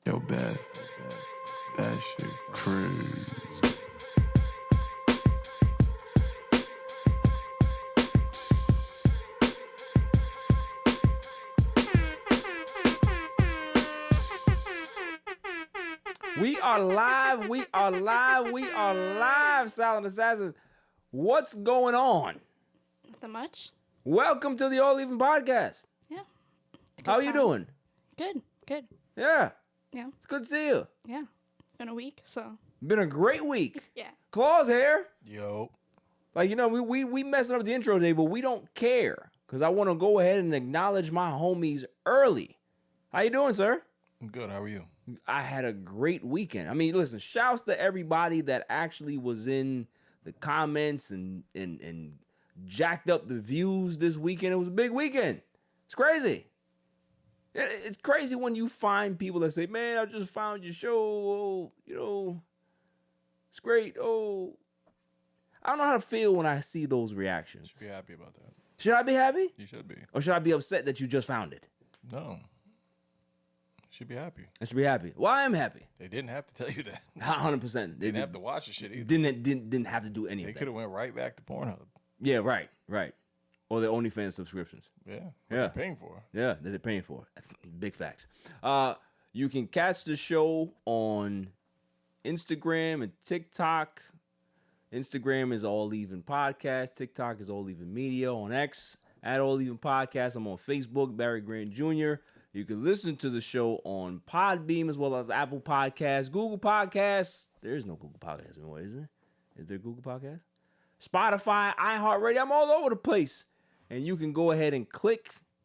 Yo, Beth, that shit crazy. We are live, Silent Assassin. What's going on? Nothing much. Welcome to the All Even Podcast. Yeah. How are you doing? Good. Yeah. Yeah. It's good to see you. Yeah. Been a week, so. Been a great week. Yeah. Claw's here. Yo. Like, you know, we messing up the intro today, but we don't care. Because I want to go ahead and acknowledge my homies early. How you doing, sir? I'm good. How are you? I had a great weekend. I mean, listen, shouts to everybody that actually was in the comments and jacked up the views this weekend. It was a big weekend. It's crazy. It's crazy when you find people that say, man, I just found your show. Oh, you know, it's great. Oh, I don't know how to feel when I see those reactions. You should be happy about that. Should I be happy? You should be. Or should I be upset that you just found it? No. You should be happy. I should be happy. Well, I am happy. They didn't have to tell you that. 100%. They didn't have to watch the shit either. Didn't have to do any of They that. could have went right back to Pornhub. Yeah, right. Or the OnlyFans subscriptions. Yeah. What Yeah. they're paying for. Yeah, that they're paying for. Big facts. You can catch the show on Instagram and TikTok. Instagram is All Even Podcast. TikTok is All Even Media. On X, at All Even Podcast. I'm on Facebook, Barry Grant Jr. You can listen to the show on Podbeam as well as Apple Podcasts, Google Podcasts. There is no Google Podcasts anymore, is there? Is there Google Podcasts? Spotify, iHeartRadio. I'm all over the place. And you can go ahead and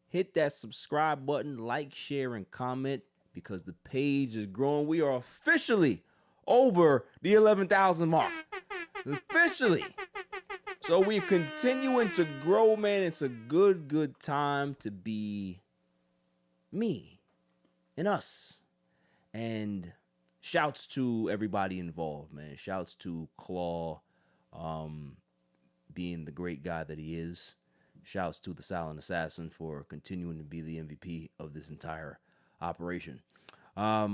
hit that subscribe button, like, share, and comment because the page is growing. We are officially over the 11,000 mark. Officially. So we're continuing to grow, man. It's a good time to be me and us. And shouts to everybody involved, man. Shouts to Claw being the great guy that he is. Shouts to the Silent Assassin for continuing to be the MVP of this entire operation. Got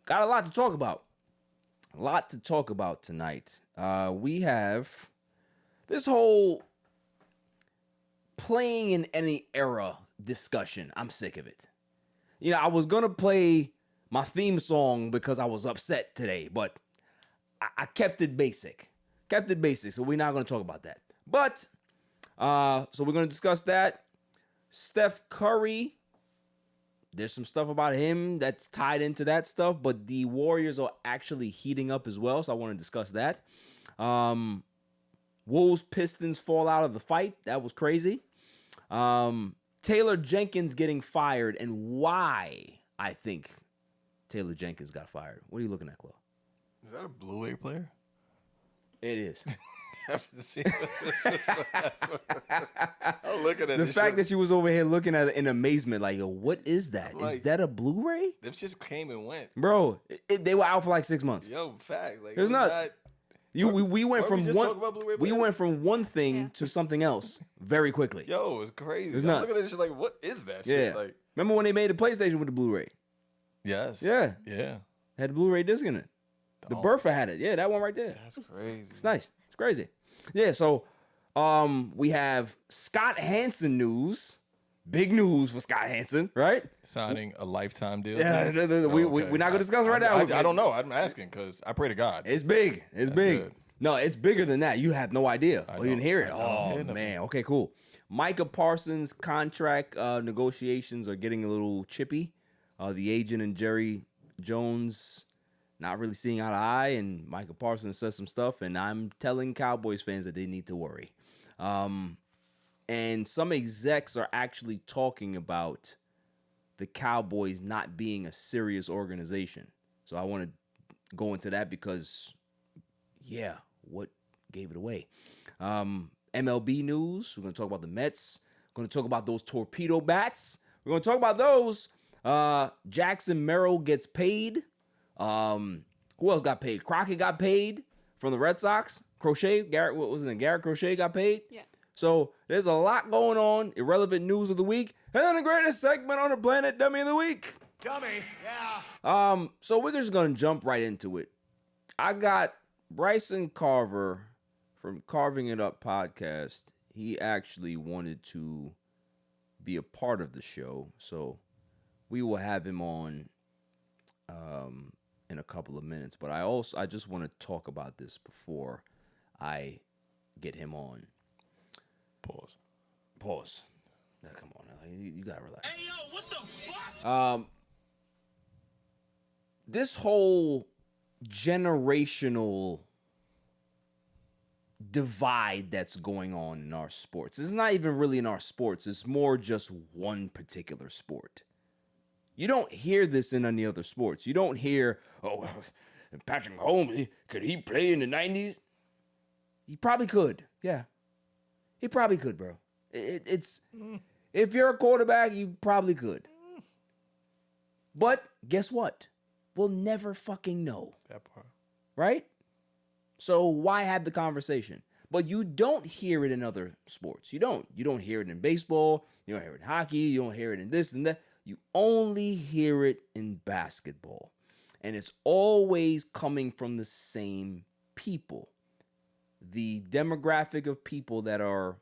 a lot to talk about. A lot to talk about tonight. We have this whole playing in any era discussion. I'm sick of it. You know, I was going to play my theme song because I was upset today, but I kept it basic. So we're not going to talk about that. But, so we're going to discuss that. Steph Curry. There's some stuff about him that's tied into that stuff, but the Warriors are actually heating up as well, so I want to discuss that. Wolves Pistons fall out of the fight. That was crazy. Taylor Jenkins getting fired and why I think Taylor Jenkins got fired. What are you looking at, Chloe? Is that a Blue Wave player? It is. I'm looking at The fact that you was over here looking at it in amazement, like, yo, what is that? Like, is that a Blu-ray? Them just came and went. Bro, they were out for like 6 months. Yo, fact. Like, It was nuts. We went from one thing to something else very quickly. Yo, it's crazy. It's I'm nuts. looking at this shit like, what is that Yeah. shit? Like, remember when they made the PlayStation with the Blu-ray? yes. Yeah. Yeah. Had the Blu-ray disc in it. The Bertha had it. Yeah, that one right there. That's crazy. It's nice. It's crazy. Yeah, so we have Scott Hansen news. Big news for Scott Hansen, right? Signing a lifetime deal. Yeah, we're not going to discuss it right now. I don't know. I'm asking because I pray to God. It's big. It's big. good. No, it's bigger than that. You have no idea. You didn't hear it. I Oh, don't hear man. Okay, cool. Micah Parsons' contract negotiations are getting a little chippy. The agent and Jerry Jones not really seeing eye to eye, and Micah Parsons says some stuff, and I'm telling Cowboys fans that they need to worry. And some execs are actually talking about the Cowboys not being a serious organization. So I want to go into that because, yeah, what gave it away? MLB news. We're going to talk about the Mets. We're going to talk about those torpedo bats. We're going to talk about those. Jackson Merrill gets paid. Who else got paid? Crockett got paid from the Red Sox. Garrett Crochet got paid. Yeah. So there's a lot going on. Irrelevant news of the week. And then the greatest segment on the planet, Dummy of the Week. Dummy, yeah. So we're just gonna jump right into it. I got Bryson Carver from Carving It Up podcast. He actually wanted to be a part of the show, so we will have him on in a couple of minutes. But I just want to talk about this before I get him on. Pause. Now, come on, now. You gotta relax. Hey, yo, what the fuck? This whole generational divide that's going on in our sports. It's not even really in our sports. It's more just one particular sport. You don't hear this in any other sports. You don't hear, oh, Patrick Mahomes, could he play in the 90s? He probably could. Yeah. He probably could, bro. It's if you're a quarterback, you probably could. But guess what? We'll never fucking know. That part. Right? So why have the conversation? But you don't hear it in other sports. You don't. You don't hear it in baseball. You don't hear it in hockey. You don't hear it in this and that. You only hear it in basketball. And it's always coming from the same people. The demographic of people that are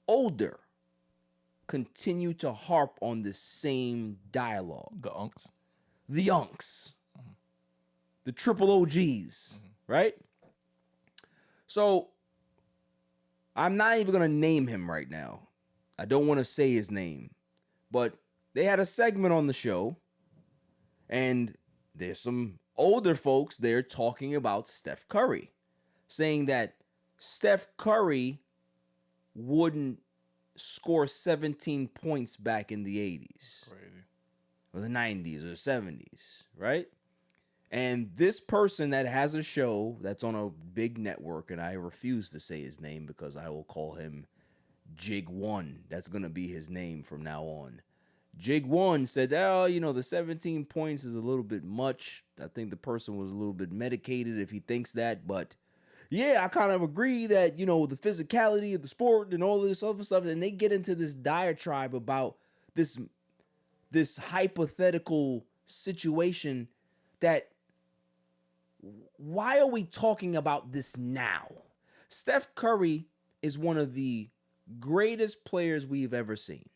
older continue to harp on the same dialogue. The unks. The unks. The triple OGs, right? So I'm not even going to name him right now. I don't want to say his name. But they had a segment on the show, and there's some older folks there talking about Steph Curry, saying that Steph Curry wouldn't score 17 points back in the 80s. Crazy. Or the 90s or 70s, right? And this person that has a show that's on a big network, and I refuse to say his name because I will call him Jig One. That's going to be his name from now on. Jig One said, oh, the 17 points is a little bit much. I think the person was a little bit medicated if he thinks that. But yeah, I kind of agree that, the physicality of the sport and all of this other stuff. And they get into this diatribe about this hypothetical situation that, why are we talking about this now? Steph Curry is one of the greatest players we've ever seen.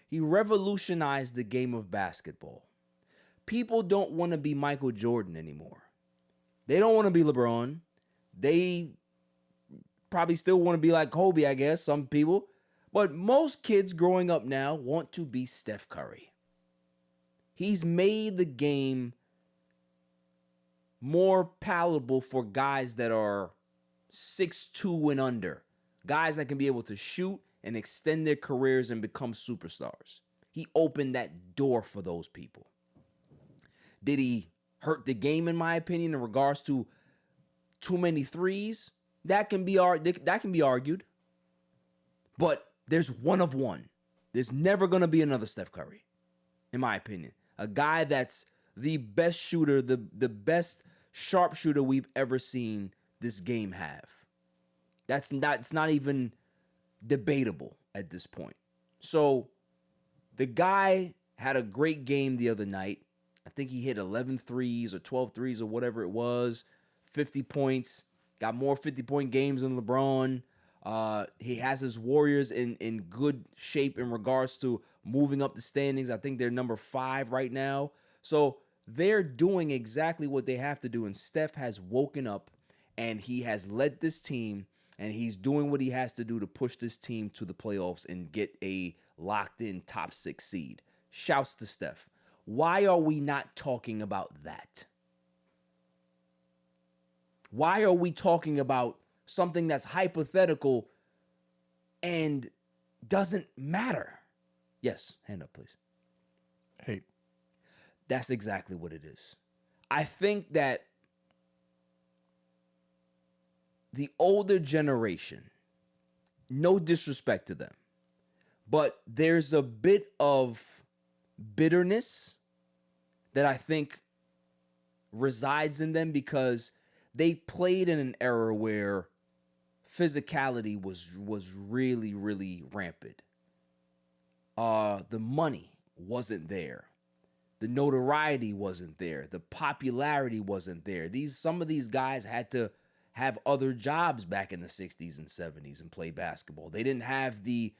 He revolutionized the game of basketball. People don't want to be Michael Jordan anymore. They don't want to be LeBron. They probably still want to be like Kobe, I guess, some people. But most kids growing up now want to be Steph Curry. He's made the game more palatable for guys that are 6'2" and under. Guys that can be able to shoot and extend their careers and become superstars. He opened that door for those people. Did he hurt the game, in my opinion, in regards to too many threes? That can be argued. But there's one of one. There's never going to be another Steph Curry, in my opinion. A guy that's the best shooter, the best sharpshooter we've ever seen this game have. It's not even debatable at this point. So the guy had a great game the other night. I think he hit 11 threes or 12 threes or whatever it was. 50 points. Got more 50-point games than LeBron. He has his Warriors in good shape in regards to moving up the standings. I think they're number 5 right now. So they're doing exactly what they have to do. And Steph has woken up and he has led this team and he's doing what he has to do to push this team to the playoffs and get a locked-in top 6 seed. Shouts to Steph. Why are we not talking about that? Why are we talking about something that's hypothetical and doesn't matter? Yes, hand up, please. Hate. That's exactly what it is. I think that the older generation, no disrespect to them, but there's a bit of bitterness that I think resides in them because they played in an era where physicality was really, really rampant. The money wasn't there. The notoriety wasn't there. The popularity wasn't there. Some of these guys had to have other jobs back in the 60s and 70s and play basketball. They didn't have the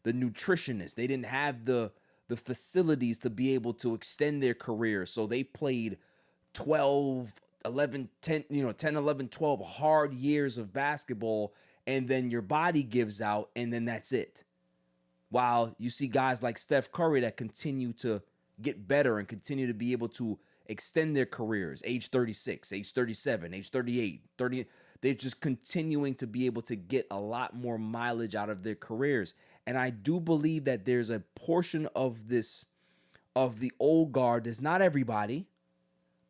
nutritionists. They didn't have the facilities to be able to extend their career. So they played 12, 11, 10, 10, 11, 12 hard years of basketball, and then your body gives out, and then that's it. While you see guys like Steph Curry that continue to get better and continue to be able to extend their careers, age 36, age 37, age 38, 30, they're just continuing to be able to get a lot more mileage out of their careers. And I do believe that there's a portion of the old guard, there's not everybody,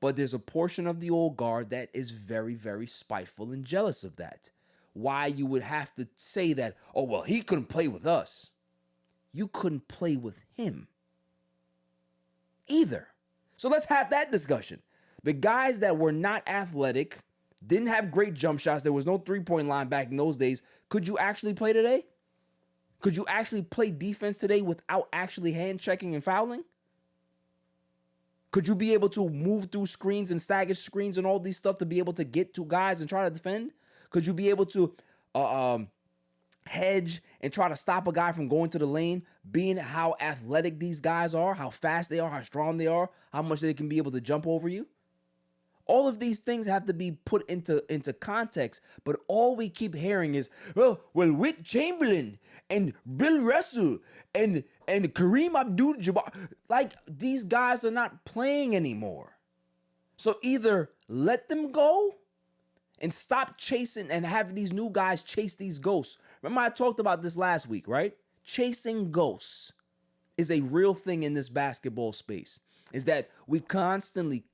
but there's a portion of the old guard that is very, very spiteful and jealous of that. Why you would have to say that, oh, well, he couldn't play with us. You couldn't play with him either. So let's have that discussion. The guys that were not athletic, didn't have great jump shots, there was no three-point line back in those days, could you actually play today? Could you actually play defense today without actually hand checking and fouling? Could you be able to move through screens and stagger screens and all these stuff to be able to get to guys and try to defend? Could you be able to hedge and try to stop a guy from going to the lane, being how athletic these guys are, how fast they are, how strong they are, how much they can be able to jump over you? All of these things have to be put into context, but all we keep hearing is, well, Wilt Chamberlain and Bill Russell and Kareem Abdul-Jabbar. Like, these guys are not playing anymore. So either let them go and stop chasing and have these new guys chase these ghosts. Remember I talked about this last week, right? Chasing ghosts is a real thing in this basketball space. Is that we constantly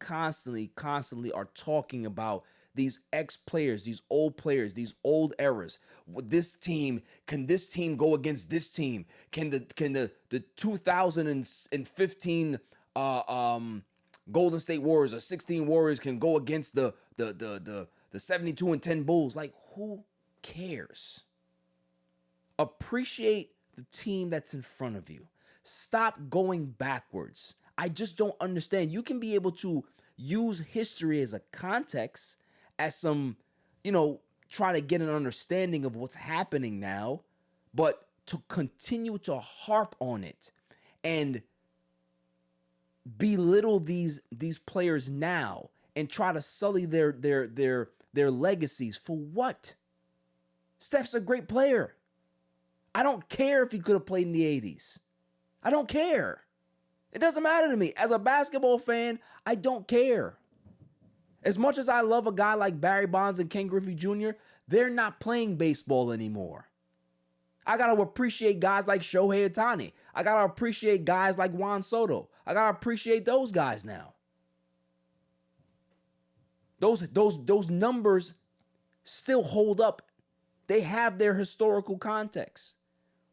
are talking about these ex-players, these old eras. This team, can this team go against this team? Can the 2015 Golden State Warriors or 16 Warriors can go against the 72-10 Bulls? Like, who cares? Appreciate the team that's in front of you. Stop going backwards. I just don't understand. You can be able to use history as a context, as some, try to get an understanding of what's happening now, but to continue to harp on it and belittle these players now and try to sully their legacies for what? Steph's a great player. I don't care if he could have played in the 80s. I don't care. It doesn't matter to me. As a basketball fan, I don't care. As much as I love a guy like Barry Bonds and Ken Griffey Jr., they're not playing baseball anymore. I got to appreciate guys like Shohei Ohtani. I got to appreciate guys like Juan Soto. I got to appreciate those guys now. Those numbers still hold up. They have their historical context.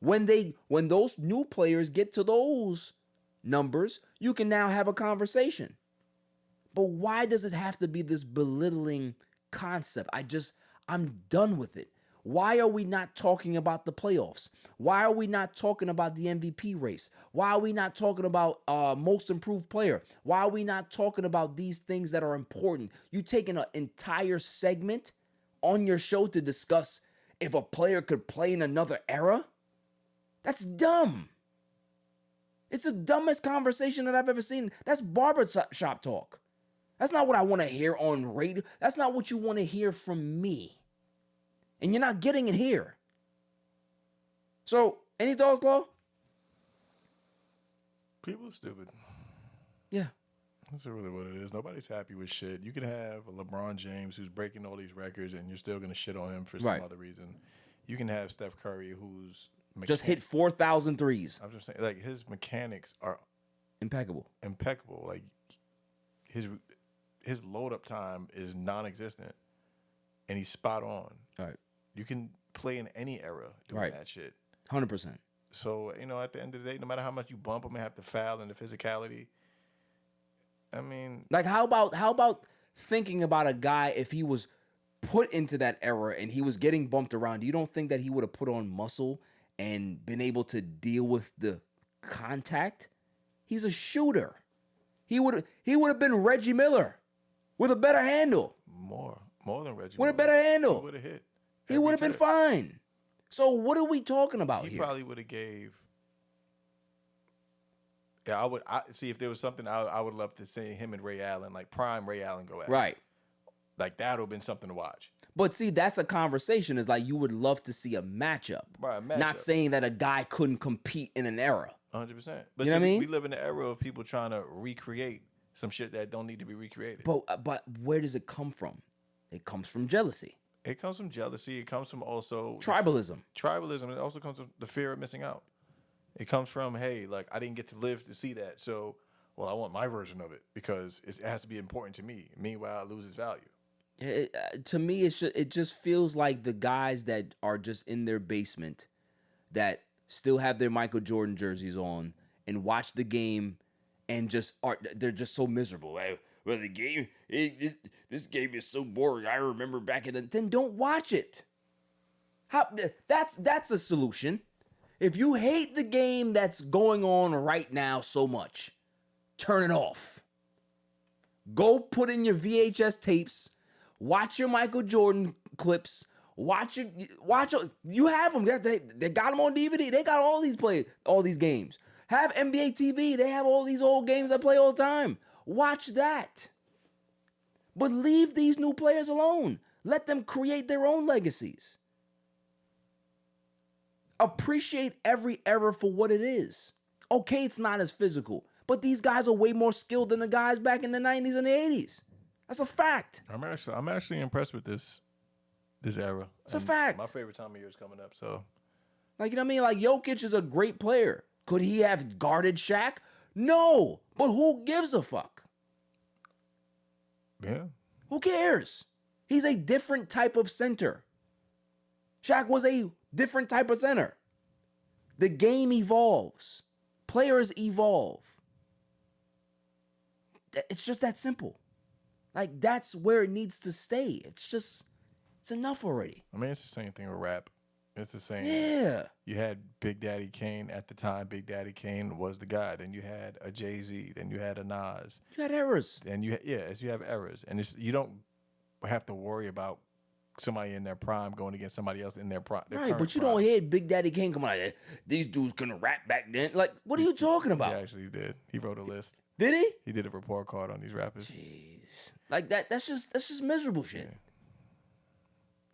When those new players get to those numbers, you can now have a conversation. But why does it have to be this belittling concept? I'm done with it. Why are we not talking about the playoffs? Why are we not talking about the MVP race? Why are we not talking about most improved player? Why are we not talking about these things that are important? You taking an entire segment on your show to discuss if a player could play in another era? That's dumb. It's the dumbest conversation that I've ever seen. That's barbershop talk. That's not what I want to hear on radio. That's not what you want to hear from me. And you're not getting it here. So, any thoughts, Chloe? People are stupid. Yeah. That's really what it is. Nobody's happy with shit. You can have a LeBron James who's breaking all these records and you're still going to shit on him for some other reason. You can have Steph Curry who's just hit 4,000 threes. I'm just saying, like, his mechanics are impeccable. Like, his load up time is non-existent, and he's spot on. All right. You can play in any era doing that shit. 100%. So, at the end of the day, no matter how much you bump him and have to foul and the physicality, I mean, like, how about thinking about a guy if he was put into that era and he was getting bumped around? You don't think that he would have put on muscle and been able to deal with the contact? He's a shooter. He would have been Reggie Miller with a better handle. More than Reggie. With a better handle. He would have hit. He would have been fine. So what are we talking about here? He probably would have gave. Yeah, I see if there was something I would love to see him and Ray Allen, like prime Ray Allen, go at. Right. Like that would have been something to watch. But see, that's a conversation. Is like you would love to see a matchup. Right, Not saying that a guy couldn't compete in an era. 100%. But you know what I mean? We live in the era of people trying to recreate some shit that don't need to be recreated. But where does it come from? It comes from jealousy. It comes from jealousy. It comes from also Tribalism. Tribalism. It also comes from the fear of missing out. It comes from, hey, like I didn't get to live to see that, so I want my version of it because it has to be important to me. Meanwhile, it loses value. To me, it just feels like the guys that are just in their basement that still have their Michael Jordan jerseys on and watch the game and they're just so miserable. Well, the game, this game is so boring. I remember back in then don't watch it. That's a solution. If you hate the game that's going on right now so much, turn it off. Go put in your VHS tapes. Watch your Michael Jordan clips. Watch it. You have them. They got them on DVD. They got all these games. Have NBA TV. They have all these old games that play all the time. Watch that. But leave these new players alone. Let them create their own legacies. Appreciate every era for what it is. Okay, it's not as physical, but these guys are way more skilled than the guys back in the 90s and the 80s. That's a fact. I'm actually impressed with this era. It's a fact. My favorite time of year is coming up. So, like, you know what I mean? Like, Jokic is a great player. Could he have guarded Shaq? No, but who gives a fuck? Yeah. Who cares? He's a different type of center. Shaq was a different type of center. The game evolves. Players evolve. It's just that simple. Like, that's where it needs to stay. It's enough already. I mean, it's the same thing with rap. It's the same. Yeah. You had Big Daddy Kane at the time. Big Daddy Kane was the guy. Then you had a Jay-Z. Then you had a Nas. You had errors. And you have errors. And you don't have to worry about somebody in their prime going against somebody else in their prime. Right, but you don't hear Big Daddy Kane come like, these dudes couldn't rap back then. Like, what are you talking about? He actually did. He wrote a list. Did he? He did a report card on these rappers. Jeez. Like that's just miserable shit.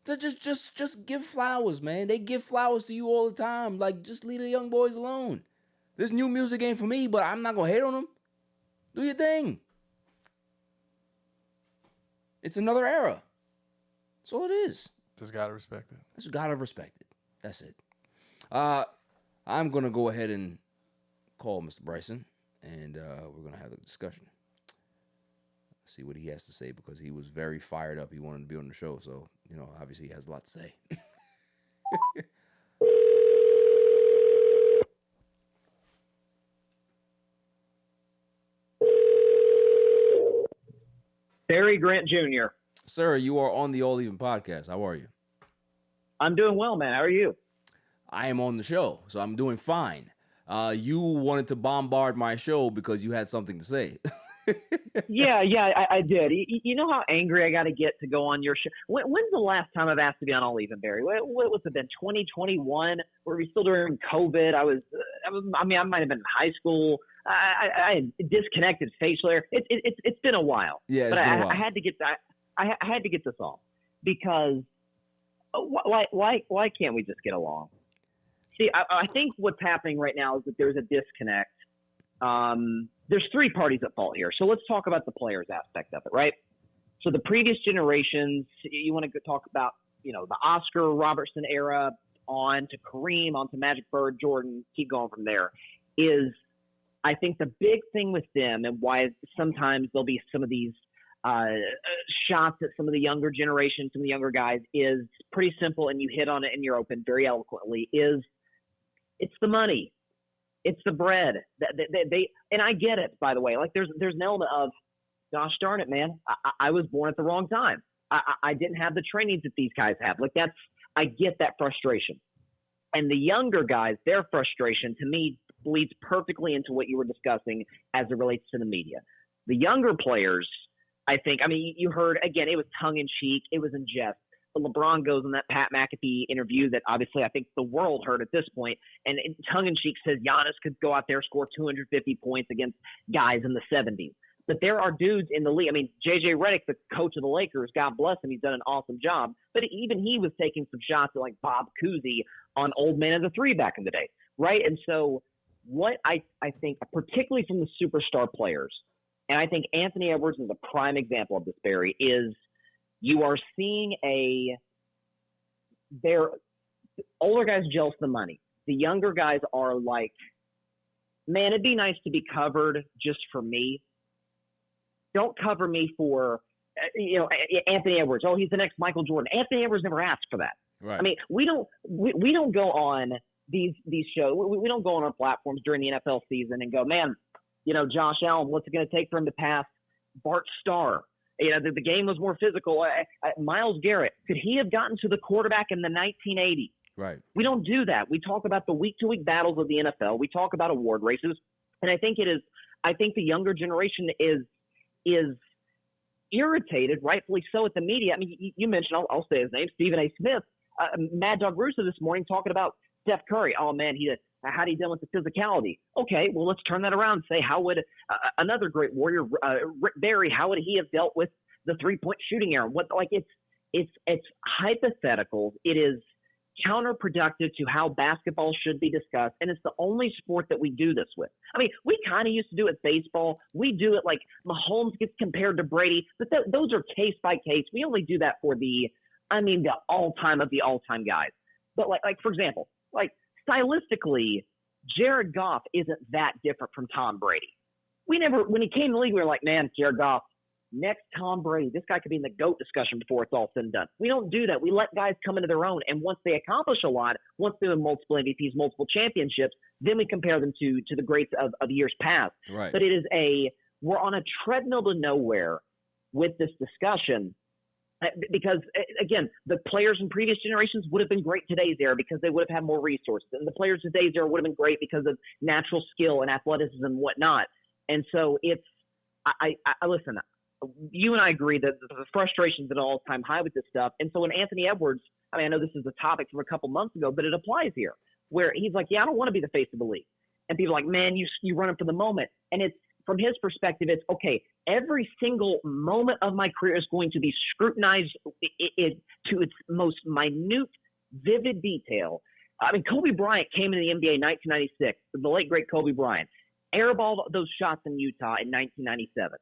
Yeah. Just give flowers, man. They give flowers to you all the time. Like, just leave the young boys alone. This new music ain't for me, but I'm not gonna hate on them. Do your thing. It's another era. That's all it is. Just gotta respect it. Just gotta respect it. That's it. I'm gonna go ahead and call Mr. Bryson, and we're gonna have a discussion. See what he has to say, because he was very fired up. He wanted to be on the show, so obviously he has a lot to say. Barry Grant Jr. Sir, you are on the All Even podcast. How are you? I'm doing well, man. How are you? I am on the show, so I'm doing fine. You wanted to bombard my show because you had something to say. Yeah, I did. You know how angry I got to get to go on your show? When's the last time I've asked to be on All Even, Barry? What was it been, 2021? Were we still during COVID? I might have been in high school. I had disconnected facial hair. It's been a while. Yeah, but been a while. I had to get that. I had to get this off because why can't we just get along? See, I think what's happening right now is that there's a disconnect. There's three parties at fault here. So let's talk about the players aspect of it, right? So the previous generations, you want to talk about, the Oscar Robertson era on to Kareem, on to Magic Bird, Jordan, keep going from there, is I think the big thing with them and why sometimes there'll be some of these shots at some of the younger generation, some of the younger guys, is pretty simple, and you hit on it and you're open very eloquently, is it's the money. It's the bread. They and I get it, by the way. Like there's an element of, gosh darn it, man, I was born at the wrong time. I didn't have the trainings that these guys have. Like I get that frustration. And the younger guys, their frustration to me bleeds perfectly into what you were discussing as it relates to the media. The younger players, I think, I mean, you heard, again, it was tongue-in-cheek, it was in jest. But LeBron goes in that Pat McAfee interview that obviously I think the world heard at this point, and tongue-in-cheek says Giannis could go out there, score 250 points against guys in the 70s. But there are dudes in the league. I mean, J.J. Redick, the coach of the Lakers, God bless him, he's done an awesome job. But even he was taking some shots at like Bob Cousy on Old Man of the Three back in the day, right? And so what I think, particularly from the superstar players, and I think Anthony Edwards is a prime example of this, Barry, is you are seeing they're older guys jealous of the money. The younger guys are like, man, it'd be nice to be covered just for me. Don't cover me for, Anthony Edwards. Oh, he's the next Michael Jordan. Anthony Edwards never asked for that. Right. I mean, we don't go on these shows. We don't go on our platforms during the NFL season and go, man, Josh Allen, what's it going to take for him to pass Bart Starr? The game was more physical. Myles Garrett, could he have gotten to the quarterback in the 1980s? Right. We don't do that. We talk about the week-to-week battles of the NFL. We talk about award races, and I think the younger generation is irritated, rightfully so, at the media. I mean, you mentioned, I'll say his name, Stephen A. Smith, Mad Dog Russo this morning talking about Steph Curry. Oh man, how'd he deal with the physicality? Okay, well let's turn that around and say, how would another great warrior, Rick Barry, how would he have dealt with the 3-point shooting error? It's hypothetical. It is counterproductive to how basketball should be discussed, and it's the only sport that we do this with. I mean, we kind of used to do it baseball. We do it like Mahomes gets compared to Brady, but those are case by case. We only do that for the all-time of the all-time guys. But like for example, like stylistically, Jared Goff isn't that different from Tom Brady. When he came to the league, we were like, man, Jared Goff, next Tom Brady, this guy could be in the GOAT discussion before it's all said and done. We don't do that. We let guys come into their own, and once they accomplish a lot, once they win multiple MVPs, multiple championships, then we compare them to the greats of years past. Right. But we're on a treadmill to nowhere with this discussion because, again, the players in previous generations would have been great today's era because they would have had more resources, and the players in today's era would have been great because of natural skill and athleticism and whatnot. And so I listen, you and I agree that the frustration's at an all-time high with this stuff. And so when Anthony Edwards, I mean, I know this is a topic from a couple months ago, but it applies here, where he's like, yeah, I don't want to be the face of the league. And people are like, man, you run it for the moment. And it's, from his perspective, it's, okay, every single moment of my career is going to be scrutinized to its most minute, vivid detail. I mean, Kobe Bryant came into the NBA in 1996, the late, great Kobe Bryant, airballed those shots in Utah in 1997.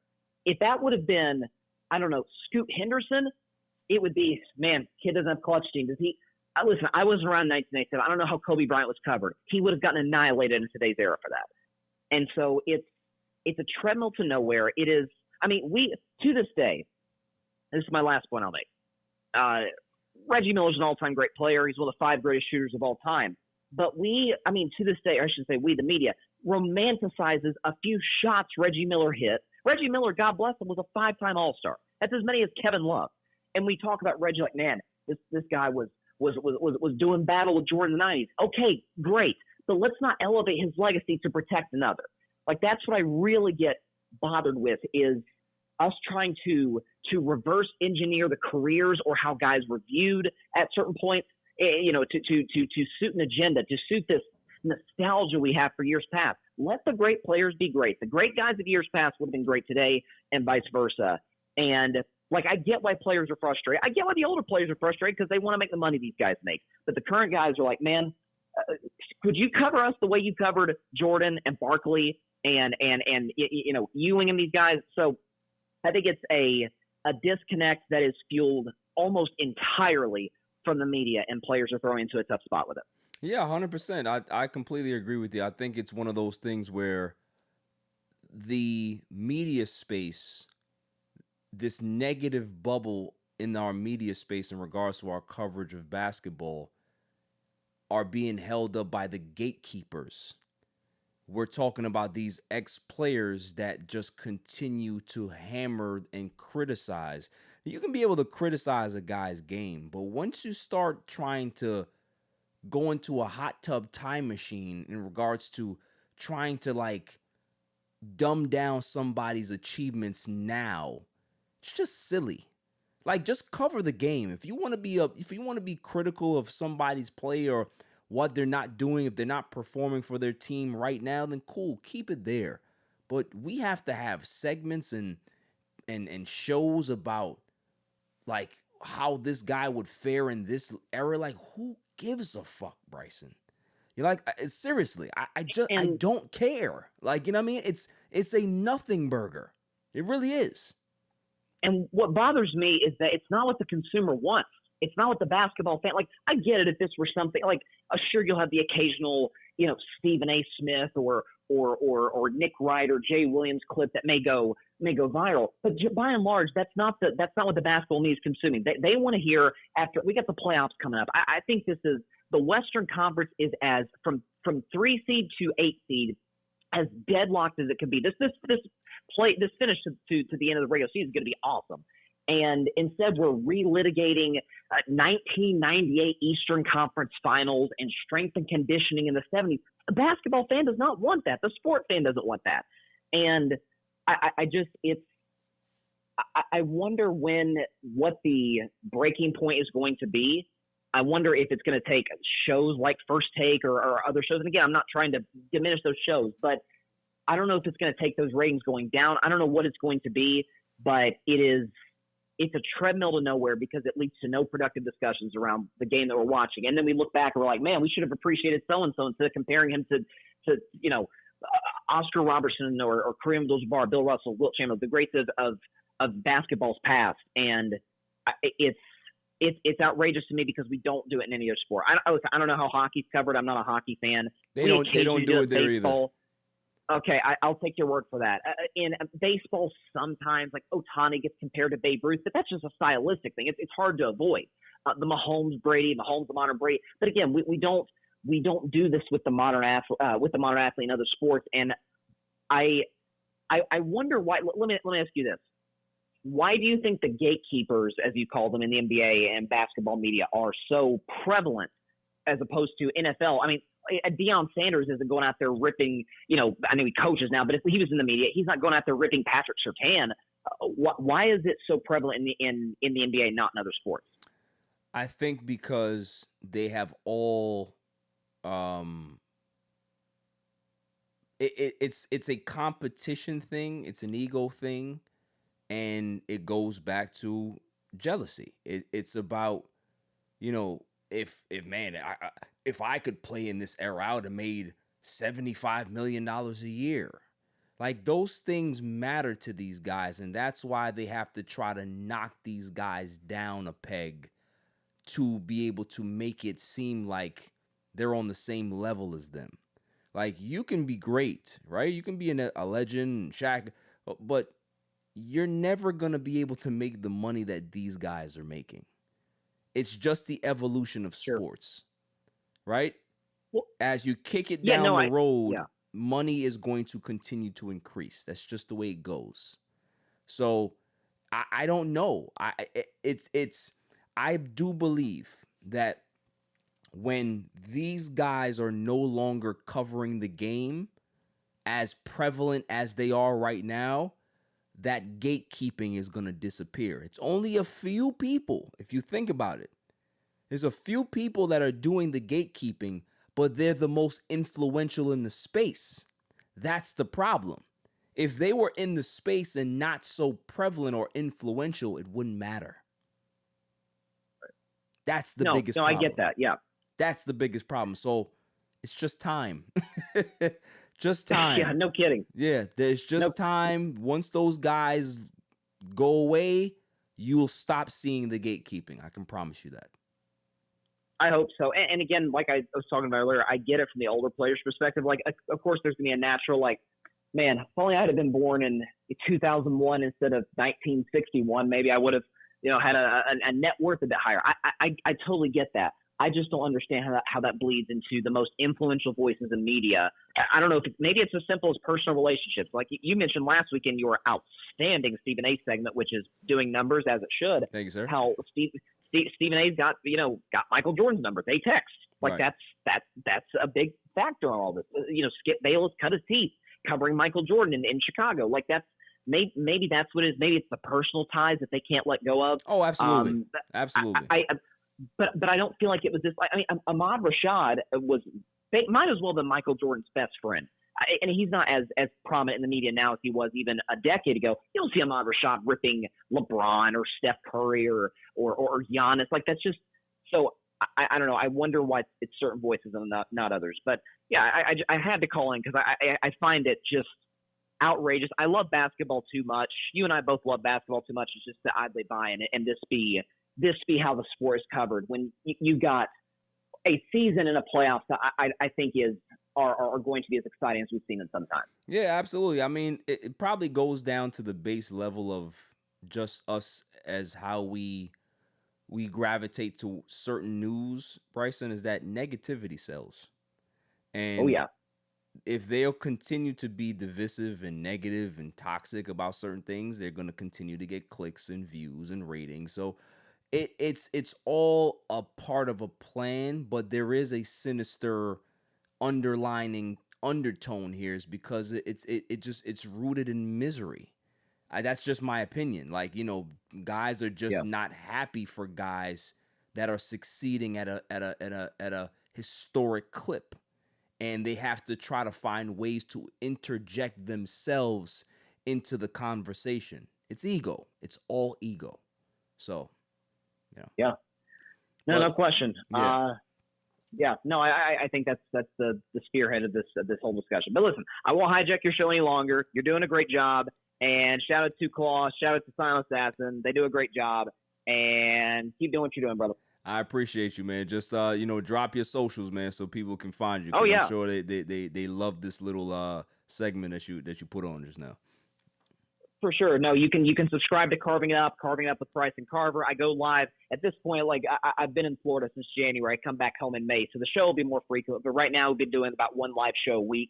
If that would have been, I don't know, Scoot Henderson, it would be, man, kid doesn't have clutch team. Does he? Listen, I wasn't around in 1997. I don't know how Kobe Bryant was covered. He would have gotten annihilated in today's era for that. And so it's a treadmill to nowhere. It is, I mean, to this day, this is my last point I'll make. Reggie Miller's an all-time great player. He's one of the 5 greatest shooters of all time. But to this day, or I should say we, the media, romanticizes a few shots Reggie Miller hit. Reggie Miller, God bless him, was a 5-time All-Star. That's as many as Kevin Love. And we talk about Reggie like, man, this guy was doing battle with Jordan in the 90s. Okay, great. But let's not elevate his legacy to protect another. Like, that's what I really get bothered with, is us trying to reverse engineer the careers or how guys were viewed at certain points, to suit an agenda, to suit this nostalgia we have for years past. Let the great players be great. The great guys of years past would have been great today, and vice versa. And I get why players are frustrated. I get why the older players are frustrated because they want to make the money these guys make. But the current guys are like, man, could you cover us the way you covered Jordan and Barkley and Ewing and these guys? So I think it's a disconnect that is fueled almost entirely from the media, and players are thrown into a tough spot with it. Yeah, 100%. I completely agree with you. I think it's one of those things where the media space, this negative bubble in our media space in regards to our coverage of basketball, are being held up by the gatekeepers. We're talking about these ex-players that just continue to hammer and criticize. You can be able to criticize a guy's game, but once you start trying to go into a hot tub time machine in regards to trying to like dumb down somebody's achievements now. It's just silly. Like, just cover the game. If you want to be critical of somebody's play or what they're not doing, if they're not performing for their team right now, then cool, keep it there. But we have to have segments and shows about like how this guy would fare in this era. Like, who gives a fuck, Bryson? You're like, seriously, I don't care. Like, you know what I mean? It's a nothing burger. It really is. And what bothers me is that it's not what the consumer wants. It's not what the basketball fan, like, I get it if this were something like, sure, you'll have the occasional, Stephen A. Smith or Nick Wright or Jay Williams clip that may go viral. But by and large, that's not what the basketball needs consuming. They want to hear after we got the playoffs coming up. I think this is the Western Conference is as from 3 seed to 8 seed as deadlocked as it can be. This finish to the end of the regular season is going to be awesome. And instead, we're relitigating 1998 Eastern Conference Finals and strength and conditioning in the 70s. The basketball fan does not want that. The sport fan doesn't want that. And I wonder what the breaking point is going to be. I wonder if it's going to take shows like First Take or other shows. And again, I'm not trying to diminish those shows, but I don't know if it's going to take those ratings going down. I don't know what it's going to be, but it's a treadmill to nowhere because it leads to no productive discussions around the game that we're watching. And then we look back and we're like, man, we should have appreciated so-and-so instead of comparing him to Oscar Robertson or Kareem Abdul-Jabbar, Bill Russell, Wilt Chamberlain, the greats of basketball's past. And it's outrageous to me because we don't do it in any other sport. I don't know how hockey's covered. I'm not a hockey fan. They don't do it there either. Okay, I'll take your word for that. In baseball, sometimes like Ohtani gets compared to Babe Ruth, but that's just a stylistic thing. It's hard to avoid. The Mahomes the modern Brady. But again, we don't do this with the modern athlete in other sports. And I wonder why. Let me ask you this: why do you think the gatekeepers, as you call them in the NBA and basketball media, are so prevalent as opposed to NFL? I mean, Deion Sanders isn't going out there ripping, I know he coaches now, but if he was in the media, he's not going out there ripping Patrick Surtain. Why is it so prevalent in the NBA, not in other sports? I think because they have all, it's a competition thing. It's an ego thing. And it goes back to jealousy. It's about, if I could play in this era, I would have made $75 million a year. Like, those things matter to these guys, and that's why they have to try to knock these guys down a peg to be able to make it seem like they're on the same level as them. Like, you can be great, right? You can be a legend, Shaq, but you're never going to be able to make the money that these guys are making. It's just the evolution of sports, right? Well, as you kick it down the road, money is going to continue to increase. That's just the way it goes. So I don't know. I do believe that when these guys are no longer covering the game as prevalent as they are right now, that gatekeeping is going to disappear. It's only a few people, if you think about it. There's a few people that are doing the gatekeeping, but they're the most influential in the space. That's the problem. If they were in the space and not so prevalent or influential, it wouldn't matter. That's the biggest problem. No, I get that, yeah. That's the biggest problem. So it's just time. Just time. Yeah, no kidding. Yeah, there's just time. Once those guys go away, you'll stop seeing the gatekeeping. I can promise you that. I hope so. And again, like I was talking about earlier, I get it from the older players' perspective. Like, of course, there's going to be a natural, like, man, if only I had been born in 2001 instead of 1961, maybe I would have, had a net worth a bit higher. I totally get that. I just don't understand how that bleeds into the most influential voices in media. I don't know if maybe it's as simple as personal relationships. Like you mentioned last week in your outstanding Stephen A. segment, which is doing numbers as it should. Thank you, sir. How Stephen A.'s got Michael Jordan's number. They text. Like Right. that's a big factor on all this. Skip Bayless cut his teeth covering Michael Jordan in Chicago. Like maybe that's what it is. Maybe it's the personal ties that they can't let go of. Oh, absolutely. Absolutely. But I don't feel like it was this. I mean, Ahmad Rashad might as well been Michael Jordan's best friend. And he's not as prominent in the media now as he was even a decade ago. You don't see Ahmad Rashad ripping LeBron or Steph Curry or Giannis. Like that's just so. I don't know. I wonder why it's certain voices and not others. But yeah, I had to call in because I find it just outrageous. I love basketball too much. You and I both love basketball too much. It's just to idly buy in and this be how the sport is covered when you got a season and a playoffs that I think are going to be as exciting as we've seen in some time. Yeah, absolutely. I mean, it probably goes down to the base level of just us as how we gravitate to certain news, Bryson, is that negativity sells. And Oh yeah. if they'll continue to be divisive and negative and toxic about certain things, they're going to continue to get clicks and views and ratings. So it's all a part of a plan, but there is a sinister underlining undertone here, is because it's rooted in misery. That's just my opinion. Like, guys are just not happy for guys that are succeeding at a historic clip, and they have to try to find ways to interject themselves into the conversation. It's ego. It's all ego. So, yeah, no question. Yeah. No, I think that's the spearhead of this whole discussion. But listen, I won't hijack your show any longer. You're doing a great job. And shout out to Claw, shout out to Silent Assassin. They do a great job. And keep doing what you're doing, brother. I appreciate you, man. Just drop your socials, man, so people can find you. Oh yeah. I'm sure they love this little segment that you put on just now. For sure. No, you can subscribe to Carving It Up with Bryson Carver. I go live at this point. Like I've been in Florida since January. I come back home in May, so the show will be more frequent. But right now we've been doing about one live show a week.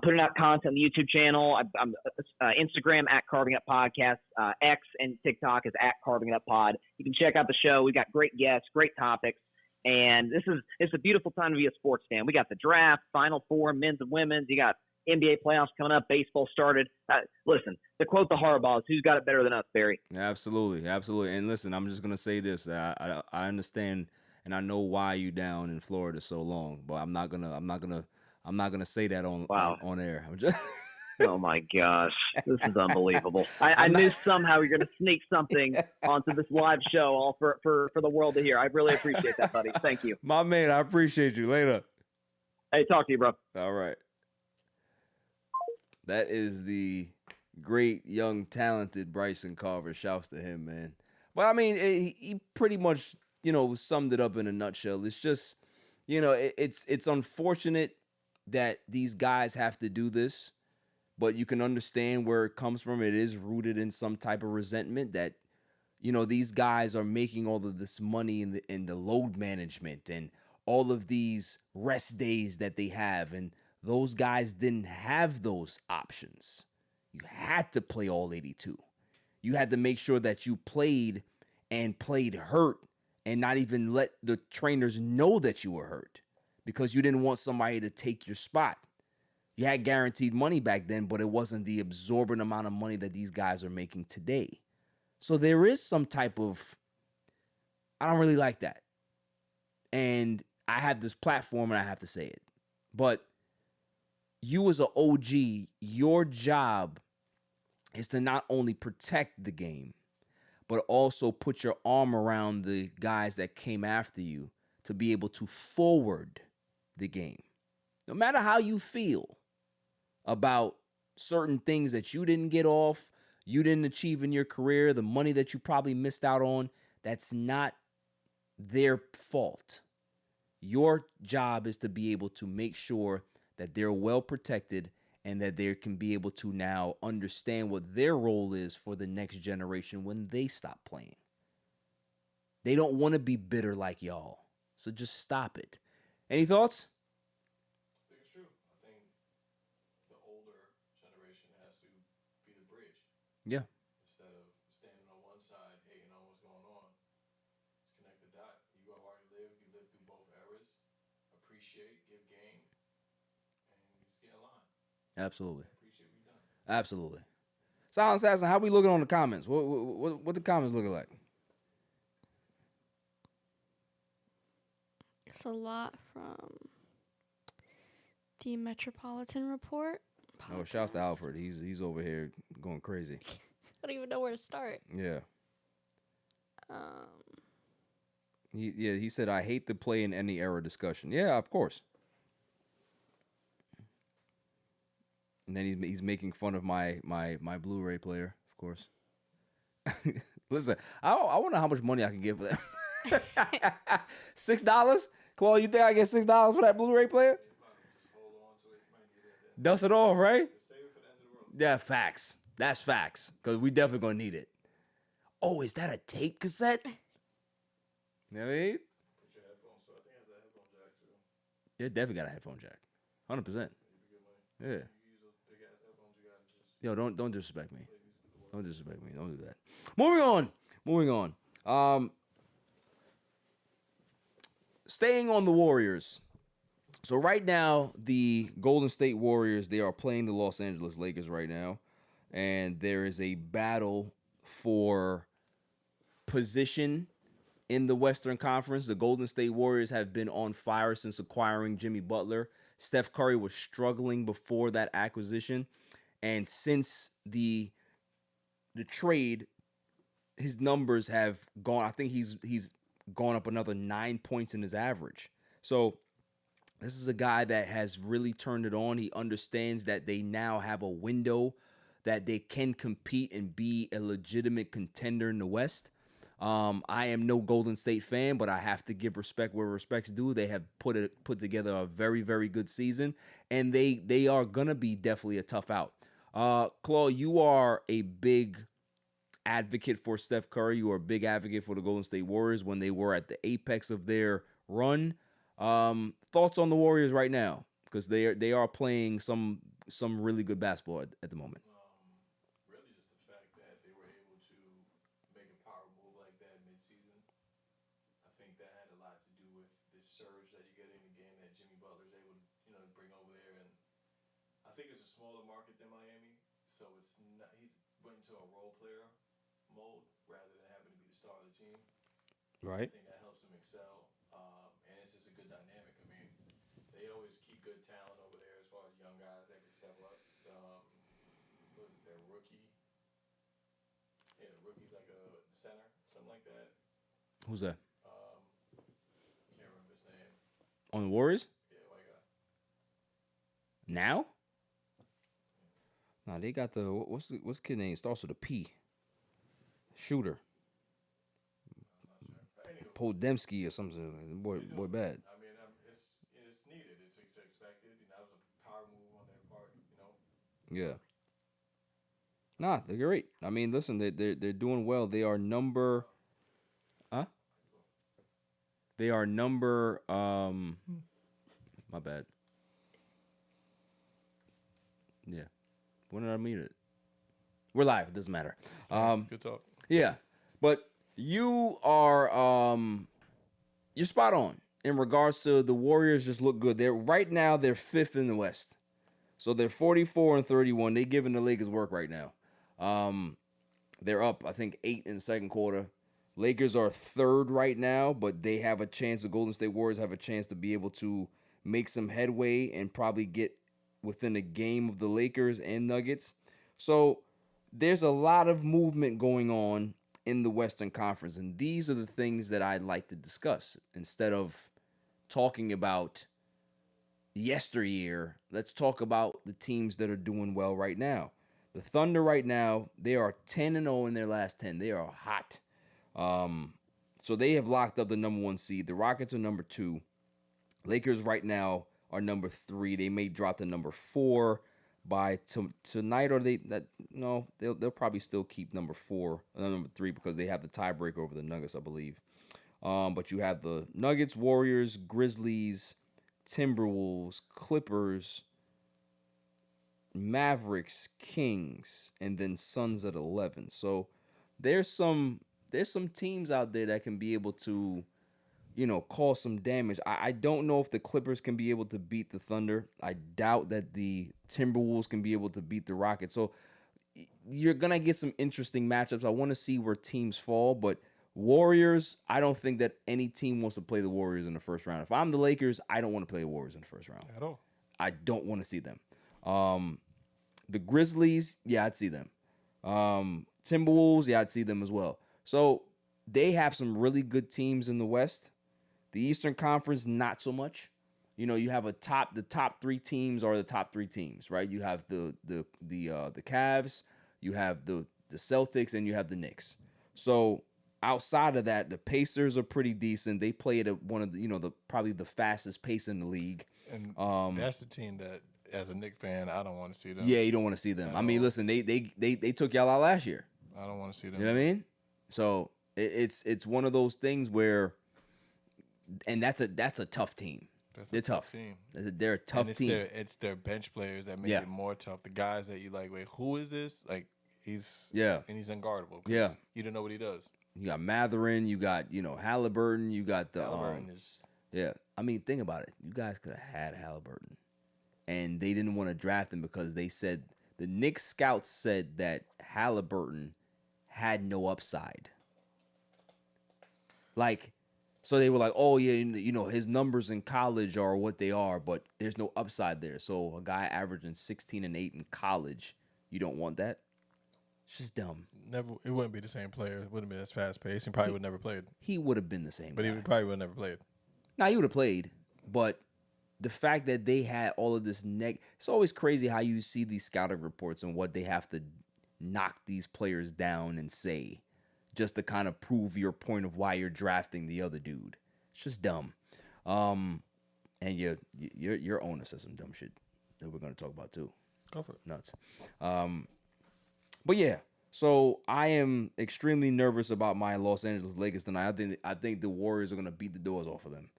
Putting out content on the YouTube channel. I'm Instagram at Carving Up Podcast. X and TikTok is at Carving It Up Pod. You can check out the show. We got great guests, great topics. And it's a beautiful time to be a sports fan. We got the draft, Final Four, men's and women's. You got NBA playoffs coming up. Baseball started. Listen, to quote the Harbaughs, who's got it better than us, Barry? Absolutely. And listen, I'm just gonna say this. I understand and I know why you down in Florida so long, but I'm not gonna say that on air. I'm just. Oh my gosh, this is unbelievable. I knew somehow you're going to sneak something onto this live show all for the world to hear. I really appreciate that, buddy. Thank you. My man, I appreciate you. Later. Hey, talk to you, bro. All right. That is the great, young, talented Bryson Carver. Shouts to him, man. But I mean, he pretty much, summed it up in a nutshell. It's just, it's unfortunate that these guys have to do this, but you can understand where it comes from. It is rooted in some type of resentment that, these guys are making all of this money in the load management and all of these rest days that they have, and those guys didn't have those options. You had to play all 82. You had to make sure that you played hurt and not even let the trainers know that you were hurt because you didn't want somebody to take your spot. You had guaranteed money back then, but it wasn't the absorbent amount of money that these guys are making today. So there is some type of, I don't really like that. And I have this platform and I have to say it. But you as an OG, your job is to not only protect the game, but also put your arm around the guys that came after you to be able to forward the game. No matter how you feel about certain things that you didn't get off, you didn't achieve in your career, the money that you probably missed out on, that's not their fault. Your job is to be able to make sure that they're well protected and that they can be able to now understand what their role is for the next generation when they stop playing. They don't want to be bitter like y'all. So just stop it. Any thoughts? I think it's true. I think the older generation has to be the bridge. Yeah. Instead of standing on one side, hating on what's going on, connect the dot. You have already lived. You lived through both eras. Absolutely. Absolutely. Silent Assassin, how we looking on the comments? What the comments looking like? It's a lot from the Metropolitan Report. Oh, shouts to podcast. Alfred. He's over here going crazy. I don't even know where to start. Yeah. He said, I hate the play in any era discussion. Yeah, of course. And then he's making fun of my Blu-ray player, of course. Listen, I wonder how much money I can get for that. $6? Claude, you think I get $6 for that Blu-ray player? Dust it off, right? Yeah, facts. That's facts. Because we definitely going to need it. Oh, is that a tape cassette? You know what I mean? Yeah, definitely got a headphone jack. 100%. Yeah. Yo, don't disrespect me. Don't disrespect me. Don't do that. Moving on. Staying on the Warriors. So right now, the Golden State Warriors, they are playing the Los Angeles Lakers right now. And there is a battle for position in the Western Conference. The Golden State Warriors have been on fire since acquiring Jimmy Butler. Steph Curry was struggling before that acquisition. And since the trade, his numbers have gone. I think he's gone up another 9 points in his average. So this is a guy that has really turned it on. He understands that they now have a window that they can compete and be a legitimate contender in the West. I am no Golden State fan, but I have to give respect where respect's due. They have put together a very, very good season, and they are gonna be definitely a tough out. Claude, you are a big advocate for Steph Curry. You are a big advocate for the Golden State Warriors when they were at the apex of their run. Thoughts on the Warriors right now? Because they are playing some really good basketball at the moment. Really just the fact that they were able to make a power move like that mid-season. I think that had a lot to do with this surge that you get in the game that Jimmy Butler's able to, bring over there. And I think it's a smaller market than Miami, so it's not, he's went into a role player mode rather than having to be the star of the team. Right. I think that helps him excel, and it's just a good dynamic. I mean, they always keep good talent over there as far as young guys that can step up. What was it, their rookie? Yeah, the rookie's like a center, something like that. Who's that? Can't remember his name. On the Warriors? Yeah, white guy. Now? Nah, they got what's the kid name? Starts with a P. Shooter. Podemski or something. Boy bad. I mean, it's needed. It's expected. That was a power move on their part. Yeah. Nah, they're great. I mean, listen, they're doing well. They are number. They are number. My bad. Yeah. When did I meet it? We're live. It doesn't matter. Good talk. Yeah, but you are you're spot on in regards to the Warriors. Just look good. They're fifth in the West, so they're 44-31. They giving the Lakers work right now. They're up, I think, 8 in the second quarter. Lakers are third right now, but they have a chance. The Golden State Warriors have a chance to be able to make some headway and probably get within a game of the Lakers and Nuggets. So there's a lot of movement going on in the Western Conference, and these are the things that I'd like to discuss. Instead of talking about yesteryear, let's talk about the teams that are doing well right now. The Thunder right now, they are 10-0 in their last 10. They are hot. So they have locked up the number 1 seed. The Rockets are number 2. Lakers right now are number 3. They may drop to number 4 by tonight, or they'll probably still keep number 4 and number 3 because they have the tiebreaker over the Nuggets, I believe. But you have the Nuggets, Warriors, Grizzlies, Timberwolves, Clippers, Mavericks, Kings, and then Suns at 11. So there's some teams out there that can be able to cause some damage. I don't know if the Clippers can be able to beat the Thunder. I doubt that the Timberwolves can be able to beat the Rockets. So you're going to get some interesting matchups. I want to see where teams fall, but Warriors, I don't think that any team wants to play the Warriors in the first round. If I'm the Lakers, I don't want to play the Warriors in the first round. At all. I don't want to see them. The Grizzlies, yeah, I'd see them. Timberwolves, yeah, I'd see them as well. So they have some really good teams in the West. The Eastern Conference, not so much. You have the top 3 teams are the top 3 teams, right? You have the Cavs, you have the Celtics, and you have the Knicks. So outside of that, the Pacers are pretty decent. They play at one of the probably the fastest pace in the league. And that's the team that, as a Knicks fan, I don't want to see them. Yeah, you don't want to see them. I mean, listen, they took y'all out last year. I don't want to see them. You know what I mean? So it's one of those things where, and that's a tough team. They're tough. Team. They're a tough team. It's their bench players that make it more tough. The guys that you like, wait, who is this? Like, he's unguardable. Yeah, you don't know what he does. You got Matherin, you got Halliburton, you got the Halliburton is. Yeah, I mean, think about it. You guys could have had Halliburton, and they didn't want to draft him because they said the Knicks scouts said that Halliburton had no upside. So they were like, oh, yeah, his numbers in college are what they are, but there's no upside there. So a guy averaging 16 and 8 in college, you don't want that? It's just dumb. It wouldn't be the same player. It wouldn't have been as fast paced. He probably would have never played. He would have been the same But guy. he probably would have never played. Nah, he would have played, but the fact that they had all of this it's always crazy how you see these scouting reports and what they have to knock these players down and say just to kind of prove your point of why you're drafting the other dude. It's just dumb. And your owner says some dumb shit that we're going to talk about too. Go for it. Nuts. But yeah, so I am extremely nervous about my Los Angeles Lakers tonight. I think the Warriors are going to beat the doors off of them.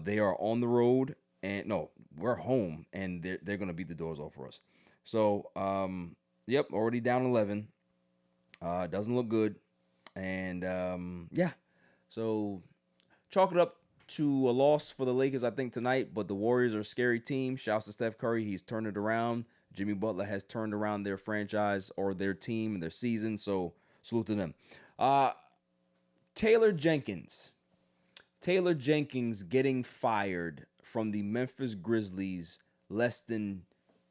They are on the road, and no, we're home, and they're going to beat the doors off for us. So, yep, already down 11. Doesn't look good. And, yeah, so chalk it up to a loss for the Lakers, I think, tonight. But the Warriors are a scary team. Shouts to Steph Curry. He's turned it around. Jimmy Butler has turned around their franchise or their team and their season. So salute to them. Taylor Jenkins getting fired from the Memphis Grizzlies less than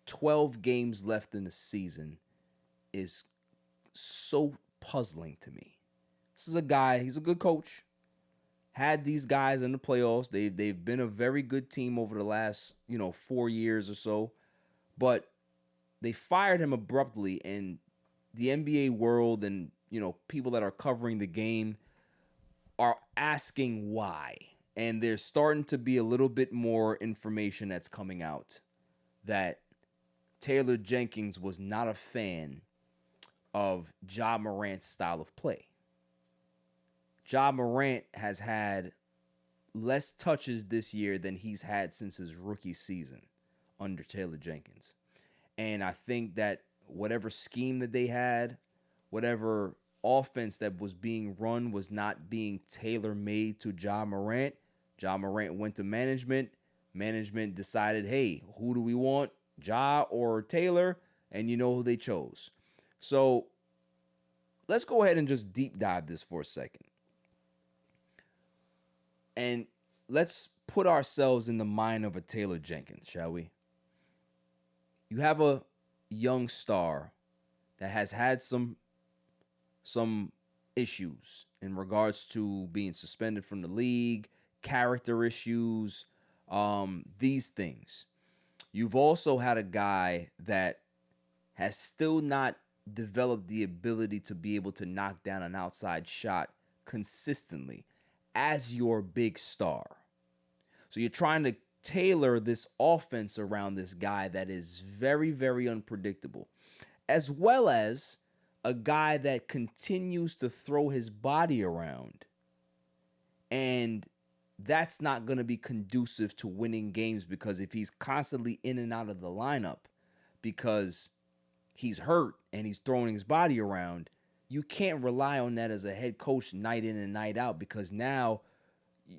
12 games left in the season is so puzzling to me. This is a guy, he's a good coach. Had these guys in the playoffs. They've been a very good team over the last, 4 years or so. But they fired him abruptly, and the NBA world and, people that are covering the game are asking why. And there's starting to be a little bit more information that's coming out that Taylor Jenkins was not a fan of Ja Morant's style of play. Ja Morant has had less touches this year than he's had since his rookie season under Taylor Jenkins. And I think that whatever scheme that they had, whatever offense that was being run was not being tailor-made to Ja Morant. Ja Morant went to management. Management decided, hey, who do we want, Ja or Taylor? And you know who they chose. So let's go ahead and just deep dive this for a second. And let's put ourselves in the mind of a Taylor Jenkins, shall we? You have a young star that has had some issues in regards to being suspended from the league, character issues, these things. You've also had a guy that has still not developed the ability to be able to knock down an outside shot consistently as your big star. So you're trying to tailor this offense around this guy that is very, very unpredictable, as well as a guy that continues to throw his body around. And that's not going to be conducive to winning games, because if he's constantly in and out of the lineup because he's hurt and he's throwing his body around, you can't rely on that as a head coach night in and night out, because now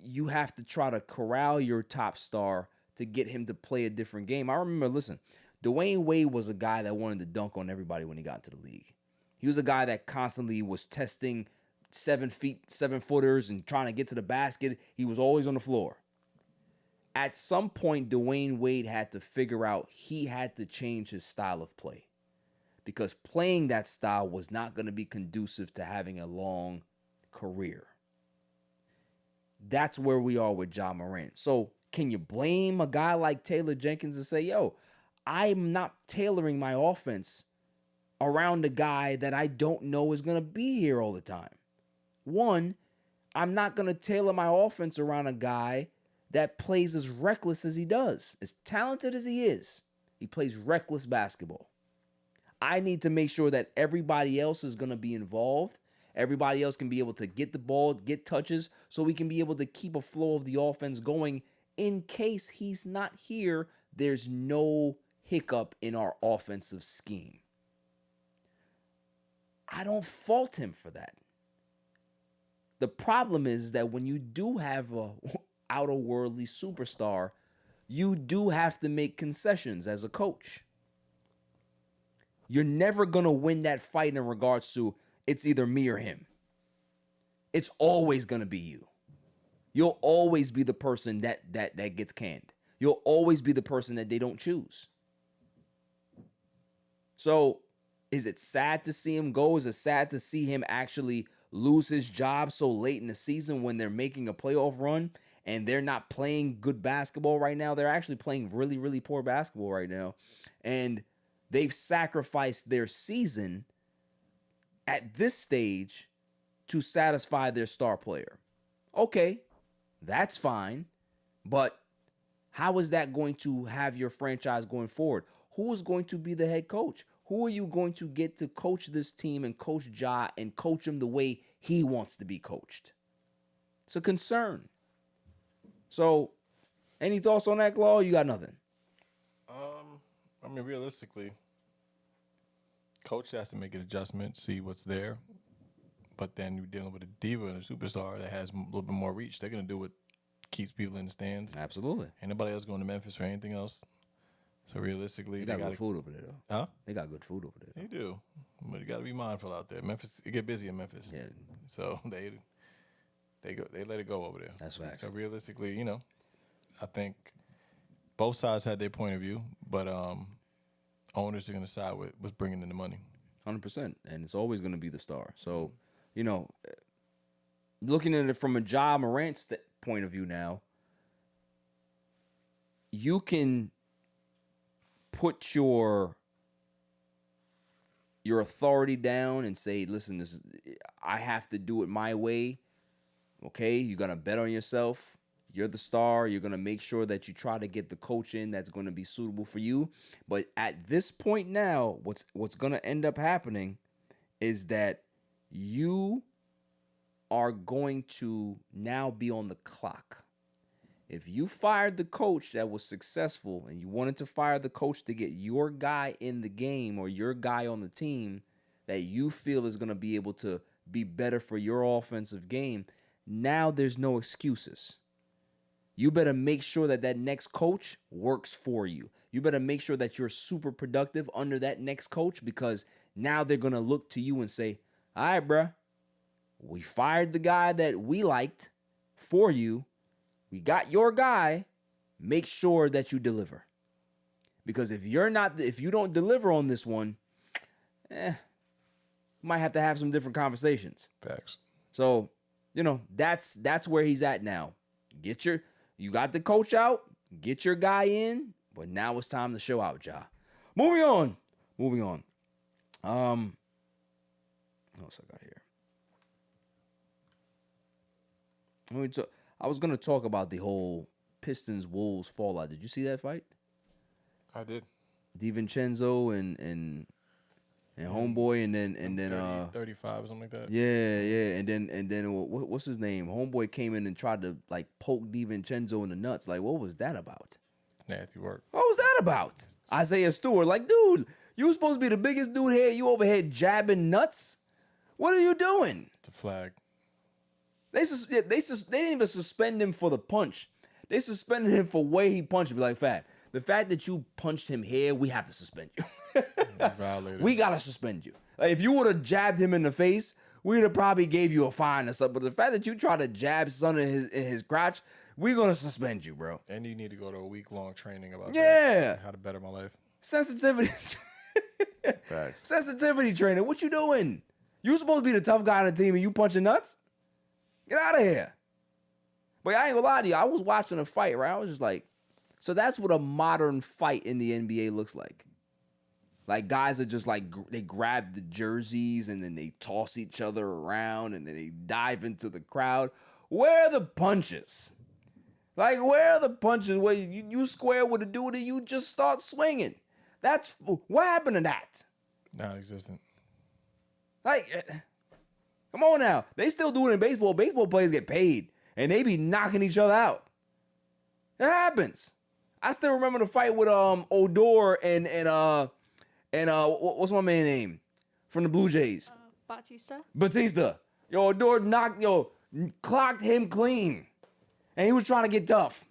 you have to try to corral your top star to get him to play a different game. I remember, listen, Dwayne Wade was a guy that wanted to dunk on everybody when he got into the league. He was a guy that constantly was testing 7-footers and trying to get to the basket. He was always on the floor. At some point, Dwayne Wade had to figure out he had to change his style of play because playing that style was not going to be conducive to having a long career. That's where we are with Ja Morant. So can you blame a guy like Taylor Jenkins and say, yo, I'm not tailoring my offense around a guy that I don't know is going to be here all the time? One, I'm not going to tailor my offense around a guy that plays as reckless as he does. As talented as he is, he plays reckless basketball. I need to make sure that everybody else is going to be involved. Everybody else can be able to get the ball, get touches, so we can be able to keep a flow of the offense going. In case he's not here, there's no hiccup in our offensive scheme. I don't fault him for that. The problem is that when you do have a outer-worldly superstar, you do have to make concessions as a coach. You're never going to win that fight in regards to it's either me or him. It's always going to be you. You'll always be the person that gets canned. You'll always be the person that they don't choose. So, is it sad to see him go? Is it sad to see him actually lose his job so late in the season when they're making a playoff run and they're not playing good basketball right now? They're actually playing really, really poor basketball right now. And they've sacrificed their season at this stage to satisfy their star player. Okay, that's fine. But how is that going to have your franchise going forward? Who is going to be the head coach? Who are you going to get to coach this team and coach Ja and coach him the way he wants to be coached? It's a concern. So, any thoughts on that, Claw? You got nothing? I mean, realistically, coach has to make an adjustment, see what's there. But then you're dealing with a diva and a superstar that has a little bit more reach. They're going to do what keeps people in the stands. Absolutely. Ain't nobody else going to Memphis for anything else. So realistically, they got good food over there, though. Huh? They got good food over there. They do, but you got to be mindful out there. Memphis, it get busy in Memphis. Yeah. So they let it go over there. That's facts. So realistically, I think both sides had their point of view, but owners are going to side with what's bringing in the money. 100%, and it's always going to be the star. So, looking at it from a Ja Morant point of view now, you can put your authority down and say, listen, I have to do it my way. Okay, you're going to bet on yourself. You're the star. You're going to make sure that you try to get the coach in that's going to be suitable for you. But at this point now, what's going to end up happening is that you are going to now be on the clock. If you fired the coach that was successful and you wanted to fire the coach to get your guy in the game or your guy on the team that you feel is going to be able to be better for your offensive game, now there's no excuses. You better make sure that next coach works for you. You better make sure that you're super productive under that next coach, because now they're going to look to you and say, all right, bruh, we fired the guy that we liked for you. We got your guy. Make sure that you deliver. Because if you don't deliver on this one, might have to have some different conversations. Facts. So, that's where he's at now. You got the coach out, get your guy in, but now it's time to show out, Ja. Moving on. What else I got here? I was going to talk about the whole Pistons Wolves fallout. Did you see that fight? I did. DiVincenzo and Homeboy and then 35 or something like that. Yeah, and then what's his name? Homeboy came in and tried to poke DiVincenzo in the nuts. What was that about? Nasty work. What was that about? Isaiah Stewart, dude, you were supposed to be the biggest dude here. You over here jabbing nuts. What are you doing? It's a flag. They didn't even suspend him for the punch. They suspended him for way he punched him. Like, Fat, the fact that you punched him here, we have to suspend you. We gotta suspend you. Like, if you would have jabbed him in the face, we'd have probably gave you a fine or something. But the fact that you try to jab son in his crotch, we're gonna suspend you, bro. And you need to go to a week-long training about Yeah. how to better my life. Sensitivity. Facts. Sensitivity training. What you doing? You supposed to be the tough guy on the team and you punching nuts? Get out of here. But I ain't gonna lie to you. I was watching a fight, right? I was just like, so that's what a modern fight in the NBA looks like. Like, guys are just like, they grab the jerseys and then they toss each other around and then they dive into the crowd. Where are the punches? Like, where are the punches where you square with a dude and you just start swinging? What happened to that? Non-existent. Like, come on now. They still do it in baseball. Baseball players get paid, and they be knocking each other out. It happens. I still remember the fight with Odor and what's my man name from the Blue Jays? Batista. Odor clocked him clean, and he was trying to get tough.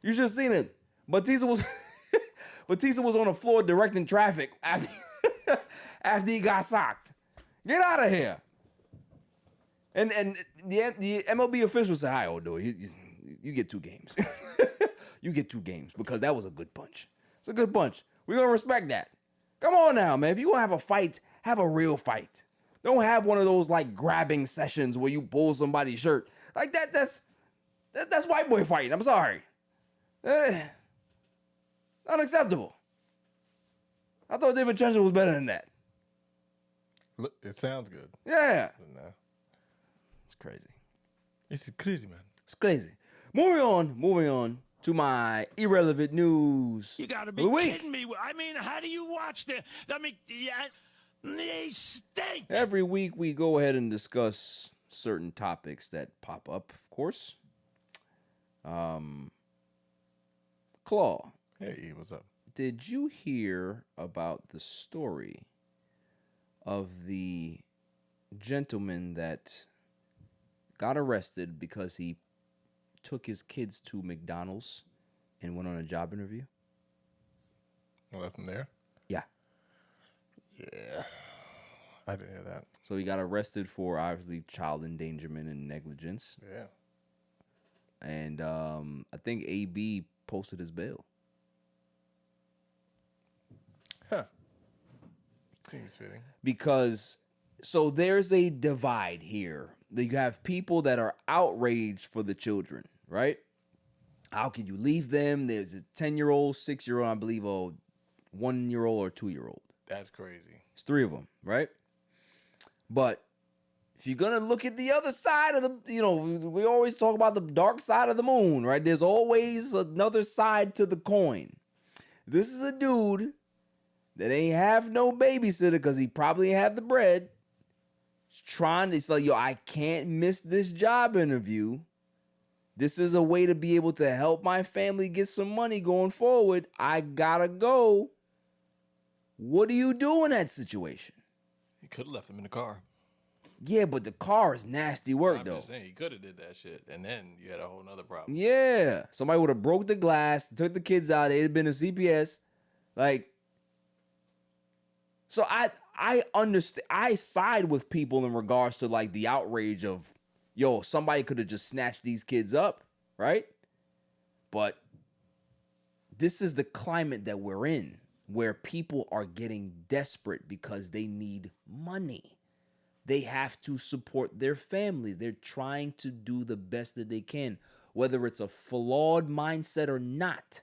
You should have seen it. Batista was on the floor directing traffic after he got socked. Get out of here. And the MLB officials say, "Hi, Odor, you get 2 games. You get 2 games because that was a good punch. It's a good punch. We're gonna respect that. Come on now, man. If you gonna have a fight, have a real fight. Don't have one of those like grabbing sessions where you pull somebody's shirt like that. That's white boy fighting. I'm sorry. Unacceptable. I thought David Chencha was better than that. Look, it sounds good. Yeah. But no. It's crazy. It's crazy, man. It's crazy. Moving on to my irrelevant news. You gotta be kidding me. I mean, how do you watch the? I mean, they stink. Every week we go ahead and discuss certain topics that pop up, of course. Claw. Hey, what's up? Did you hear about the story of the gentleman that got arrested because he took his kids to McDonald's and went on a job interview? I left him there? Yeah. Yeah. I didn't hear that. So he got arrested for obviously child endangerment and negligence. Yeah. And I think AB posted his bail. Huh. Seems fitting. Because, so there's a divide here. You have people that are outraged for the children, right? How can you leave them? There's a 10-year-old, 6-year-old, I believe, a 1-year-old or 2-year-old. That's crazy. It's 3 of them, right? But if you're going to look at the other side of the, we always talk about the dark side of the moon, right? There's always another side to the coin. This is a dude that ain't have no babysitter because he probably ain't have the bread. It's like, I can't miss this job interview. This is a way to be able to help my family get some money going forward. I gotta go. What do you do in that situation? He could have left him in the car. Yeah, but the car is nasty work, I'm though. just saying, he could have did that shit, and then you had a whole nother problem. Yeah. Somebody would have broke the glass, took the kids out, they'd have been a CPS. Like, so I understand. I side with people in regards to like the outrage of, somebody could have just snatched these kids up, right? But this is the climate that we're in, where people are getting desperate because they need money. They have to support their families. They're trying to do the best that they can, whether it's a flawed mindset or not.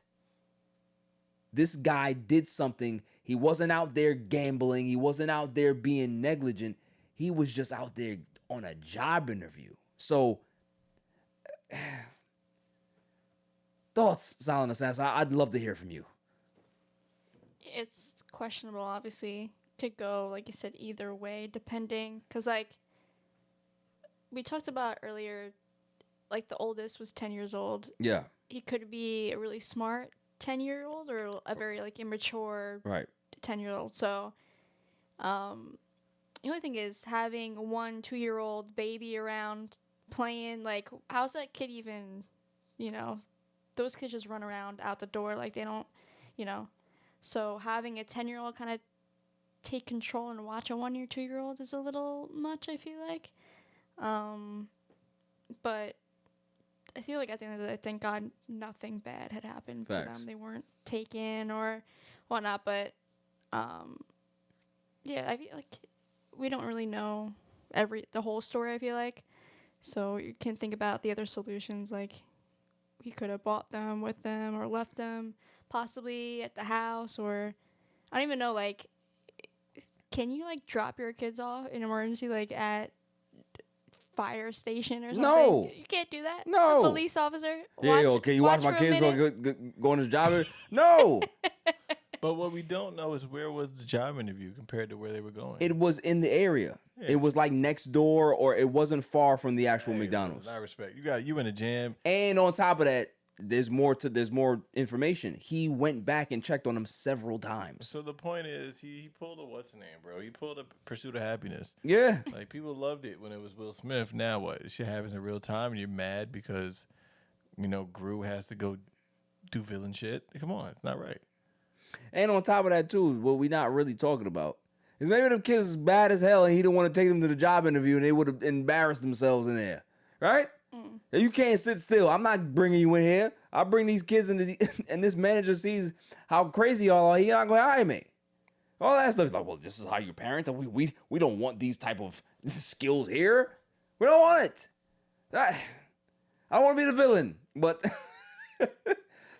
This guy did something. He wasn't out there gambling. He wasn't out there being negligent. He was just out there on a job interview. So, thoughts, Silent Assassin? I'd love to hear from you. It's questionable, obviously. Could go, like you said, either way, depending. Because, like, we talked about earlier, like, the oldest was 10 years old. Yeah. He could be a really smart 10-year-old or a very, like, immature 10-year-old. So, the only thing is having 1-2-year-old baby around playing. Like, how's that kid even, you know, those kids just run around out the door. Like, they don't, you know. So having a 10-year-old kind of take control and watch a 1 or 2-year-old is a little much, I feel like. But I feel like at the end of the day, thank God nothing bad had happened to them. They weren't taken or whatnot. But yeah, I feel like we don't really know the whole story, I feel like. So you can think about the other solutions, like he could have bought them with them or left them possibly at the house, or I don't even know, like, can you like drop your kids off in emergency like at fire station or something? No. You can't do that. No. A police officer? Okay, you watch my kids go on this job? No. But what we don't know is where was the job interview compared to where they were going. It was in the area. Yeah. It was like next door, or it wasn't far from the actual McDonald's. I respect you in a jam. And on top of that, there's more information. He went back and checked on him several times. So the point is, he pulled a what's the name, bro? He pulled a Pursuit of Happiness. Yeah. Like, people loved it when it was Will Smith. Now what? This shit happens in real time, and you're mad because, Gru has to go do villain shit. Come on, it's not right. And on top of that, too, what we not really talking about is maybe them kids is bad as hell and he didn't want to take them to the job interview and they would have embarrassed themselves in there. Right? And you can't sit still. I'm not bringing you in here. I bring these kids into and this manager sees how crazy y'all are. He's not going to hire me. All that stuff is like, well, this is how you parent. And we don't want these type of skills here. We don't want it. I don't want to be the villain, but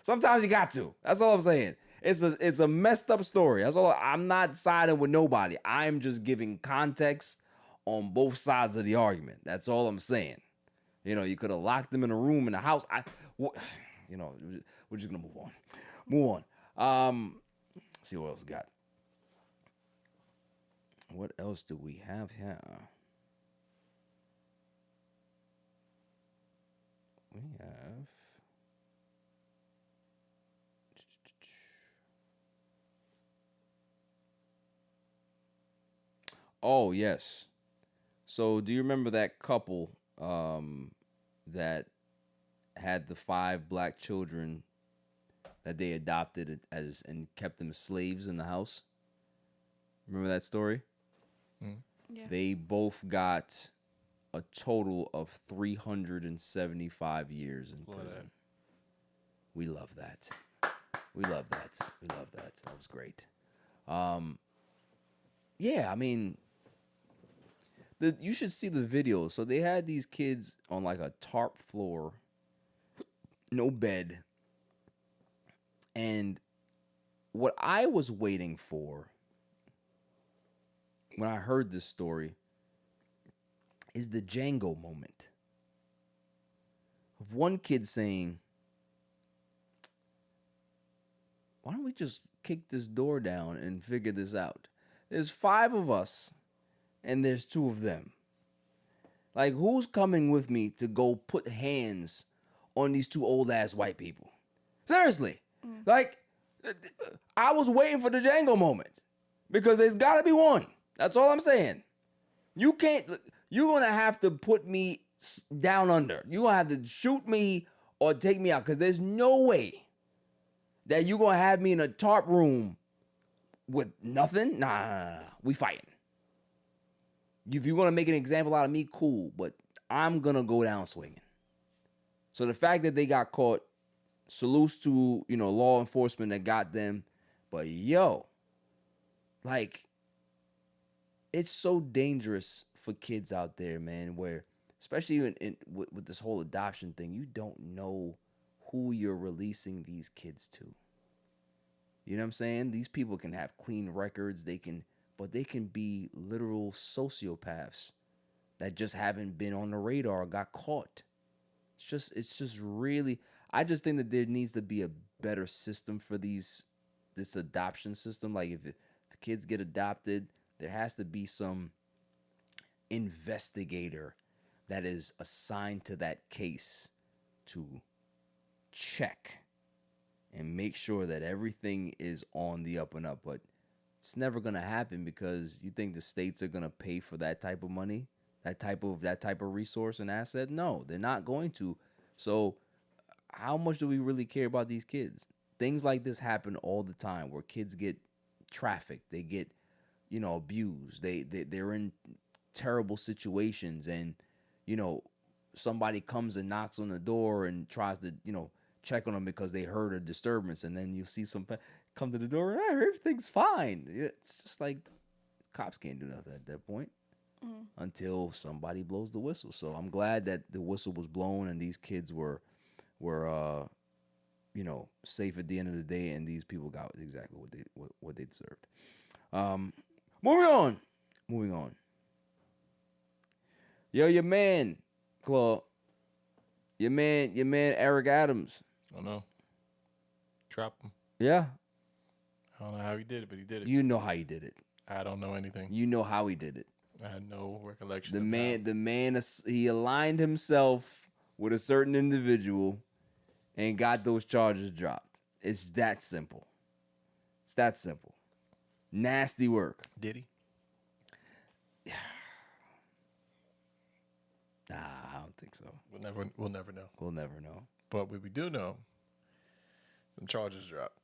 sometimes you got to. That's all I'm saying. It's a messed up story. That's all. I'm not siding with nobody. I'm just giving context on both sides of the argument. That's all I'm saying. You could have locked them in a room in a house. We're just gonna move on. See what else we got. What else do we have here? We have. Oh, yes. So do you remember that couple that had the 5 black children that they adopted and kept them slaves in the house? Remember that story? Mm. Yeah. They both got a total of 375 years in prison. We love that. We love that. That was great. Yeah, I mean, you should see the video. So they had these kids on like a tarp floor, no bed. And what I was waiting for when I heard this story is the Django moment of one kid saying, why don't we just kick this door down and figure this out? There's 5 of us and there's 2 of them. Like, who's coming with me to go put hands on these 2 old ass white people? Seriously. Like, I was waiting for the Django moment because there's got to be one. That's all I'm saying. You're going to have to put me down under. You're going to have to shoot me or take me out because there's no way that you're going to have me in a tarp room with nothing. Nah. We fighting. If you're going to make an example out of me, cool, but I'm going to go down swinging. So the fact that they got caught, salutes to, law enforcement that got them. But like, it's so dangerous for kids out there, man, where, especially with this whole adoption thing, you don't know who you're releasing these kids to. You know what I'm saying? These people can have clean records, but they can be literal sociopaths that just haven't been on the radar or got caught. It's just really, I just think that there needs to be a better system for this adoption system. Like, if kids get adopted, there has to be some investigator that is assigned to that case to check and make sure that everything is on the up and up. But it's never going to happen because you think the states are going to pay for that type of money? that type of resource and asset? No, they're not going to. So how much do we really care about these kids? Things like this happen all the time where kids get trafficked, they get, abused, they're in terrible situations, and somebody comes and knocks on the door and tries to check on them because they heard a disturbance, and then you see some come to the door, everything's fine. It's just like cops can't do nothing at that point until somebody blows the whistle. So I'm glad that the whistle was blown and these kids were safe at the end of the day, and these people got exactly what they deserved. Moving on. Yo, your man, Claw. Your man, Eric Adams. I know. Drop him. Yeah. I don't know how he did it, but he did it. You know how he did it. I don't know anything. You know how he did it. I had no recollection. The man, he aligned himself with a certain individual and got those charges dropped. It's that simple. Nasty work. Did he? Nah, I don't think so. We'll never know. We'll never know. But what we do know, some charges dropped,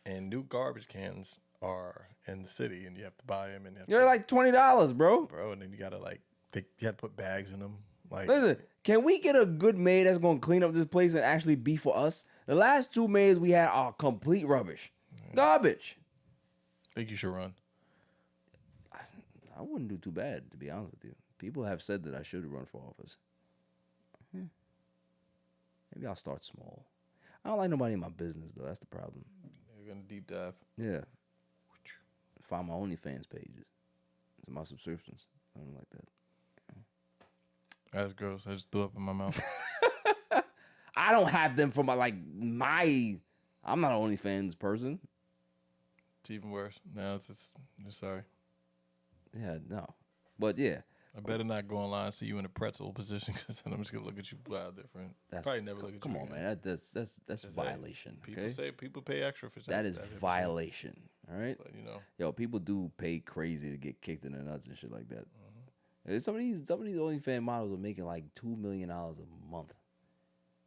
and new garbage cans are in the city, and you have to buy them, and You're like $20, bro. And then you gotta you have to put bags in them. Like, listen, can we get a good maid that's gonna clean up this place and actually be for us? The last two maids we had are complete rubbish, garbage. I think you should run. I wouldn't do too bad, to be honest with you. People have said that I should run for office. Maybe I'll start small. I don't like nobody in my business, though. That's the problem. You're gonna deep dive. Yeah. Find my OnlyFans pages. It's my subscriptions. I don't like that. That's gross. I just threw up in my mouth. I don't have them for I'm not an OnlyFans person. It's even worse. Now I'm sorry. Yeah, no. But yeah. I better not go online and see you in a pretzel position, because then I'm just gonna look at you wild different. Probably never look at you. Come on, again. man. That's violation. People pay extra for that is violation. All right. But, yo, people do pay crazy to get kicked in the nuts and shit like that. Some of these OnlyFans models are making like $2 million a month.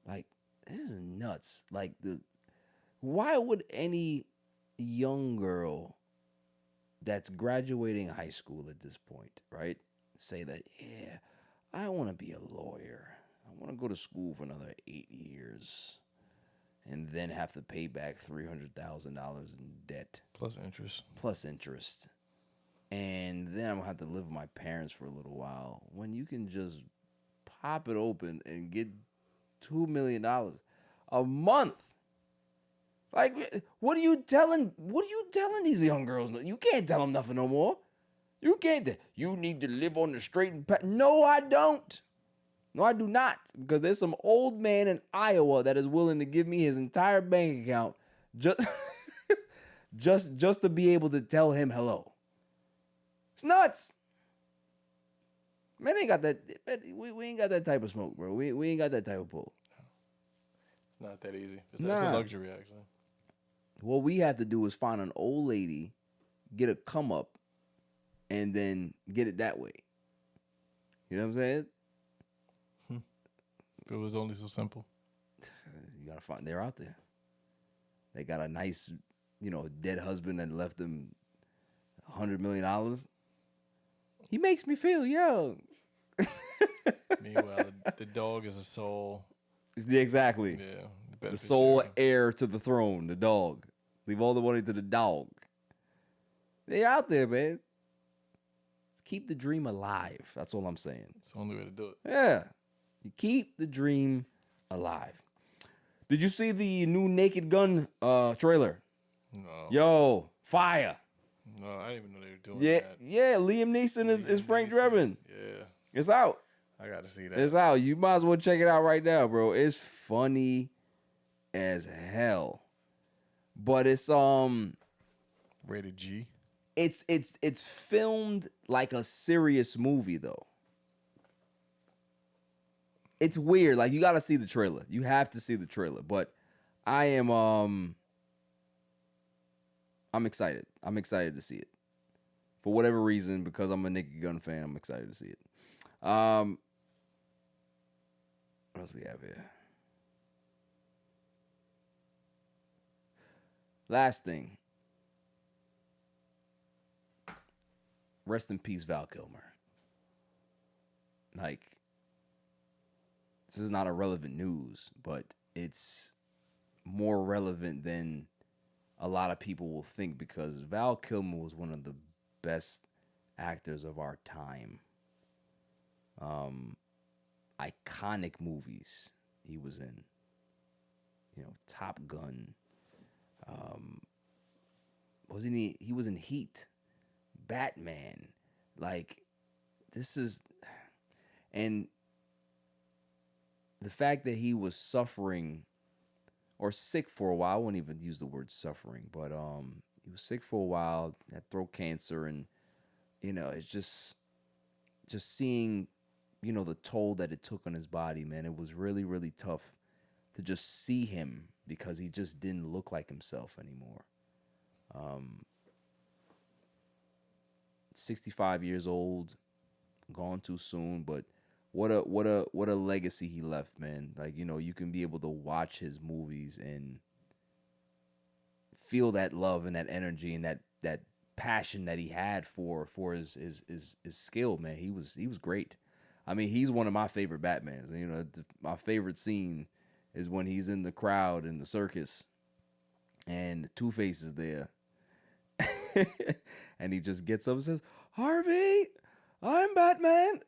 Like, this is nuts. Like, why would any young girl that's graduating high school at this point, right, say that, yeah, I want to be a lawyer. I want to go to school for another 8 years and then have to pay back $300,000 in debt. Plus interest. And then I'm going to have to live with my parents for a little while, when you can just pop it open and get $2 million a month. Like, what are you telling these young girls? You can't tell them nothing no more. You can't. You need to live on the straight and path. No, I don't. No, I do not. Because there's some old man in Iowa that is willing to give me his entire bank account just to be able to tell him hello. It's nuts. Man, ain't got that. We ain't got that type of smoke, bro. We ain't got that type of pull. It's not that easy. It's Nah. a luxury, actually. What we have to do is find an old lady, get a come up, and then get it that way. You know what I'm saying? If it was only so simple. You gotta find. They're out there. They got a nice, dead husband that left them $100 million. He makes me feel young. Meanwhile, the dog is a soul. Exactly. Yeah. The sole heir to the throne, the dog. Leave all the money to the dog. They're out there, man. Keep the dream alive. That's all I'm saying. It's the only way to do it. Yeah. You keep the dream alive. Did you see the new Naked Gun trailer? No. Yo, fire. No, I didn't even know they were doing Yeah, that. yeah. Liam Neeson is Frank Drebin. Yeah. It's out. I got to see that. It's out. You might as well check it out right now, bro. It's funny as hell. But it's Rated G. It's filmed like a serious movie though. It's weird. Like, you got to see the trailer. You have to see the trailer. But I am I'm excited. I'm excited to see it. For whatever reason, because I'm a Naked Gun fan, I'm excited to see it. What else we have here? Last thing. Rest in peace, Val Kilmer. Like, this is not a relevant news, but it's more relevant than a lot of people will think because Val Kilmer was one of the best actors of our time. Iconic movies he was in. You know, Top Gun. Wasn't he was in Heat, Batman. Like, this is, and the fact that he was suffering or sick for a while, I wouldn't even use the word suffering, but he was sick for a while, had throat cancer, and you know, it's just seeing, you know, the toll that it took on his body, man. It was really, really tough to just see him because he just didn't look like himself anymore. 65 years old, gone too soon, but what a legacy he left, man. Like, you know, you can be able to watch his movies and feel that love and that energy and that passion that he had for his skill, man. He was great. I mean, he's one of my favorite Batmans. You know, my favorite scene is when he's in the crowd in the circus and Two-Face is there. And he just gets up and says, "Harvey, I'm Batman."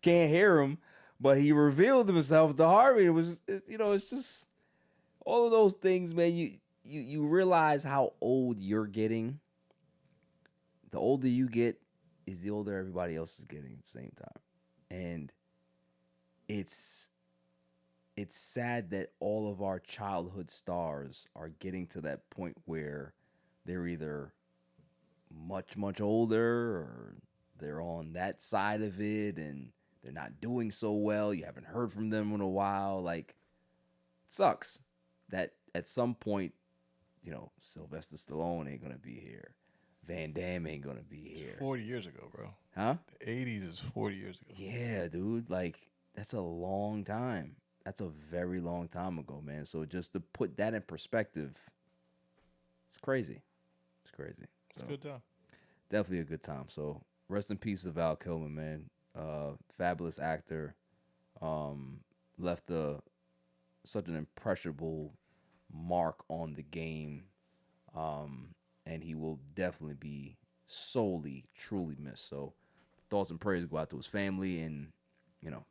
Can't hear him, but he revealed himself to Harvey. It was, you know, it's just all of those things, man. You realize how old you're getting. The older you get is the older everybody else is getting at the same time. And it's sad that all of our childhood stars are getting to that point where they're either much, much older or they're on that side of it and they're not doing so well. You haven't heard from them in a while. Like, it sucks that at some point, you know, Sylvester Stallone ain't gonna be here. Van Damme ain't gonna be here. It's 40 years ago, bro. Huh? The 80s is 40 years ago. Yeah, dude. Like, that's a long time. That's a very long time ago, man. So just to put that in perspective, it's crazy. It's crazy. It's a good time. Definitely a good time. So rest in peace to Val Kilmer, man. Fabulous actor. Left such an impressionable mark on the game. And he will definitely be solely, truly missed. So thoughts and prayers go out to his family, and you know,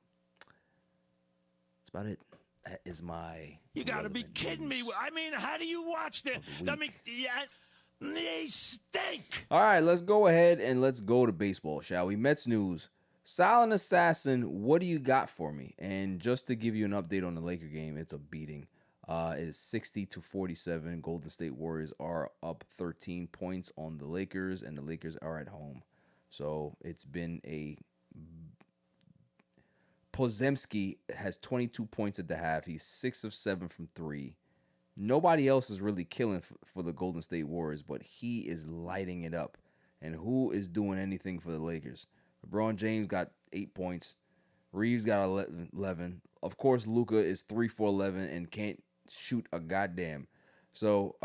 that's about it. That is my. You got to be kidding me. news I mean, how do you watch the? the I mean, week. yeah, they stink. All right, let's go ahead and let's go to baseball, shall we? Mets news. Silent Assassin, what do you got for me? And just to give you an update on the Laker game, it's a beating. It's 60-47. Golden State Warriors are up 13 points on the Lakers, and the Lakers are at home. So it's been a. Podziemski has 22 points at the half. He's 6 of 7 from 3. Nobody else is really killing for the Golden State Warriors, but he is lighting it up. And who is doing anything for the Lakers? LeBron James got 8 points. Reeves got 11. Of course, Luka is 3 for 11 and can't shoot a goddamn. So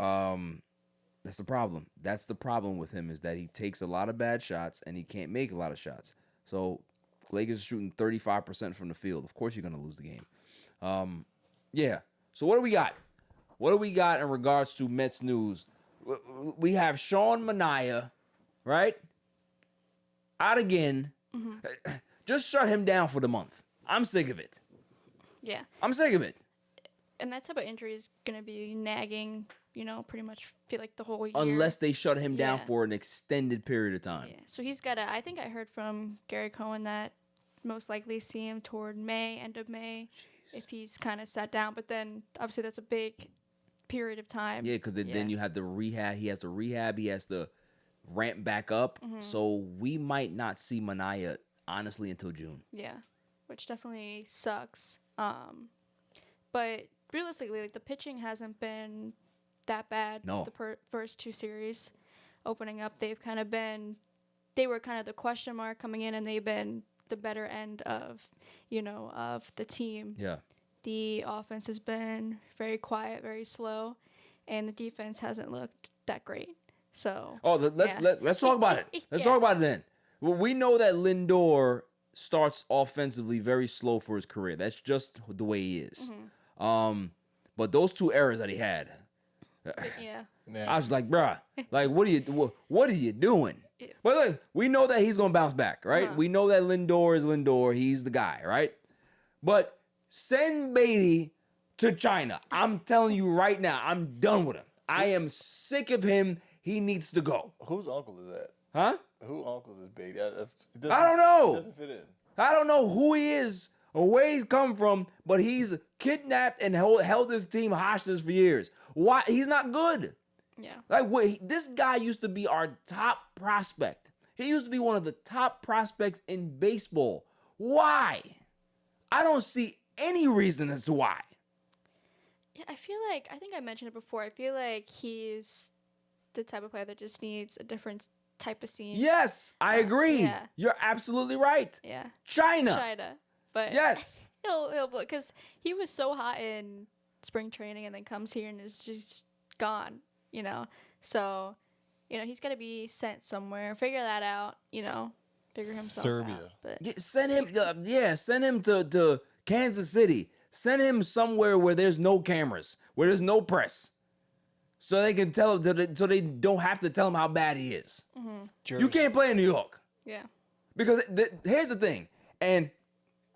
that's the problem. That's the problem with him, is that he takes a lot of bad shots and he can't make a lot of shots. So Lakers are shooting 35% from the field. Of course you're going to lose the game. Yeah. So what do we got? What do we got in regards to Mets news? We have Sean Manaea, right? Out again. Mm-hmm. Just shut him down for the month. I'm sick of it. Yeah. I'm sick of it. And that type of injury is going to be nagging, you know, pretty much feel like the whole year. Unless they shut him down Yeah. for an extended period of time. Yeah. So he's got I think I heard from Gary Cohen that most likely see him toward May, end of May, if he's kind of sat down. But then obviously that's a big period of time. Yeah, because then you have the rehab. He has to rehab. He has to ramp back up. Mm-hmm. So we might not see Manaea, honestly, until June. Yeah, which definitely sucks. But realistically, like, the pitching hasn't been that bad. No. The first two series opening up, they've kind of been they were kind of the question mark coming in, and they've been the better end of, of the team. Yeah. The offense has been very quiet, very slow, and the defense hasn't looked that great. So. Let's talk about it. Let's talk about it then. Well, we know that Lindor starts offensively very slow for his career. That's just the way he is. But those 2 errors that he had, Yeah. I was like, bruh, like, what are you doing? Yeah. But look, we know that he's gonna bounce back, right? Uh-huh. We know that Lindor is Lindor. He's the guy, right? But send Beatty to China. I'm telling you right now, I'm done with him. I am sick of him. He needs to go. Whose uncle is that? Huh? Who uncle is Beatty? I don't know. It doesn't fit in. I don't know who he is or where he's come from, but he's kidnapped and held his team hostage for years. Why? He's not good. Yeah. Like, this guy used to be our top prospect. He used to be one of the top prospects in baseball. Why? I don't see any reason as to why. Yeah, I think I mentioned it before. I feel like he's the type of player that just needs a different type of scene. Yes, I agree. yeah. You're absolutely right. Yeah. China. But Yes. he'll because he was so hot in spring training and then comes here and is just gone, So, he's got to be sent somewhere. Figure that out, Figure himself Serbia. out. But Yeah, send him to Kansas City. Send him somewhere where there's no cameras, where there's no press, so they can tell him, so they don't have to tell him how bad he is. You can't play in New York yeah. because here's the thing, and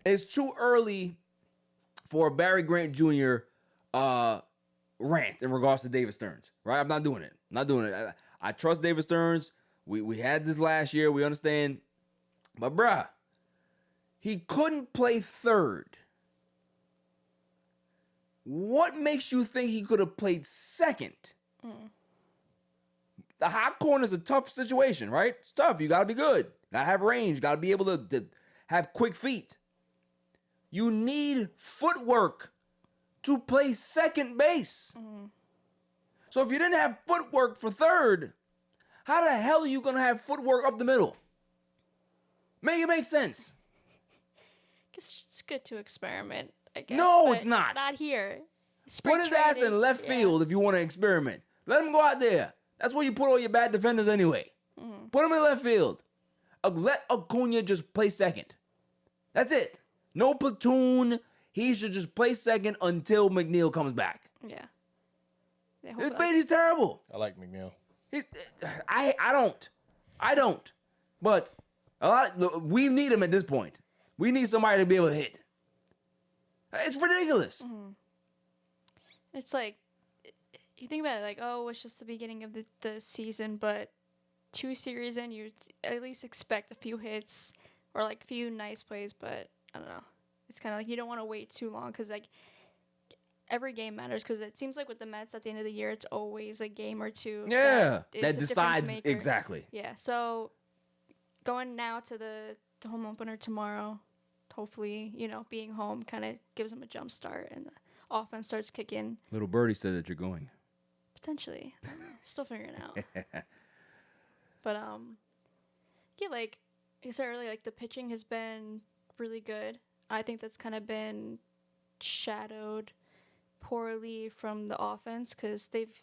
it's too early for a Barry Grant Jr. Rant in regards to David Stearns. Right? I'm not doing it. I trust David Stearns. We had this last year. We understand, but bruh, he couldn't play third. What makes you think he could have played second? The hot corner is a tough situation, right? It's tough. You got to be good. Got to have range. Got to be able to have quick feet. You need footwork to play second base. So if you didn't have footwork for third, how the hell are you going to have footwork up the middle? Make it make sense. Guess it's good to experiment, I guess. No, but it's not. Not here. Put his ass in left field if you want to experiment. Let him go out there. That's where you put all your bad defenders anyway. Put him in left field. Let Acuna just play second. That's it. No platoon. He should just play second until McNeil comes back. Yeah. Beatty's terrible. I like McNeil. I don't. But we need him at this point. We need somebody to be able to hit. It's ridiculous. It's like, you think about it like, oh, it's just the beginning of the season, but 2 series in, you at least expect a few hits or like a few nice plays, but I don't know. It's kind of like you don't want to wait too long because like every game matters because it seems like with the Mets at the end of the year, it's always a game or two. Yeah, that that decides exactly. Yeah, so going now to the home opener tomorrow, hopefully, being home kind of gives them a jump start and the offense starts kicking. Little birdie said that you're going. Potentially. I don't know. Still figuring it out. But, yeah, like I said earlier, like the pitching has been really good. I think that's kind of been shadowed poorly from the offense because they've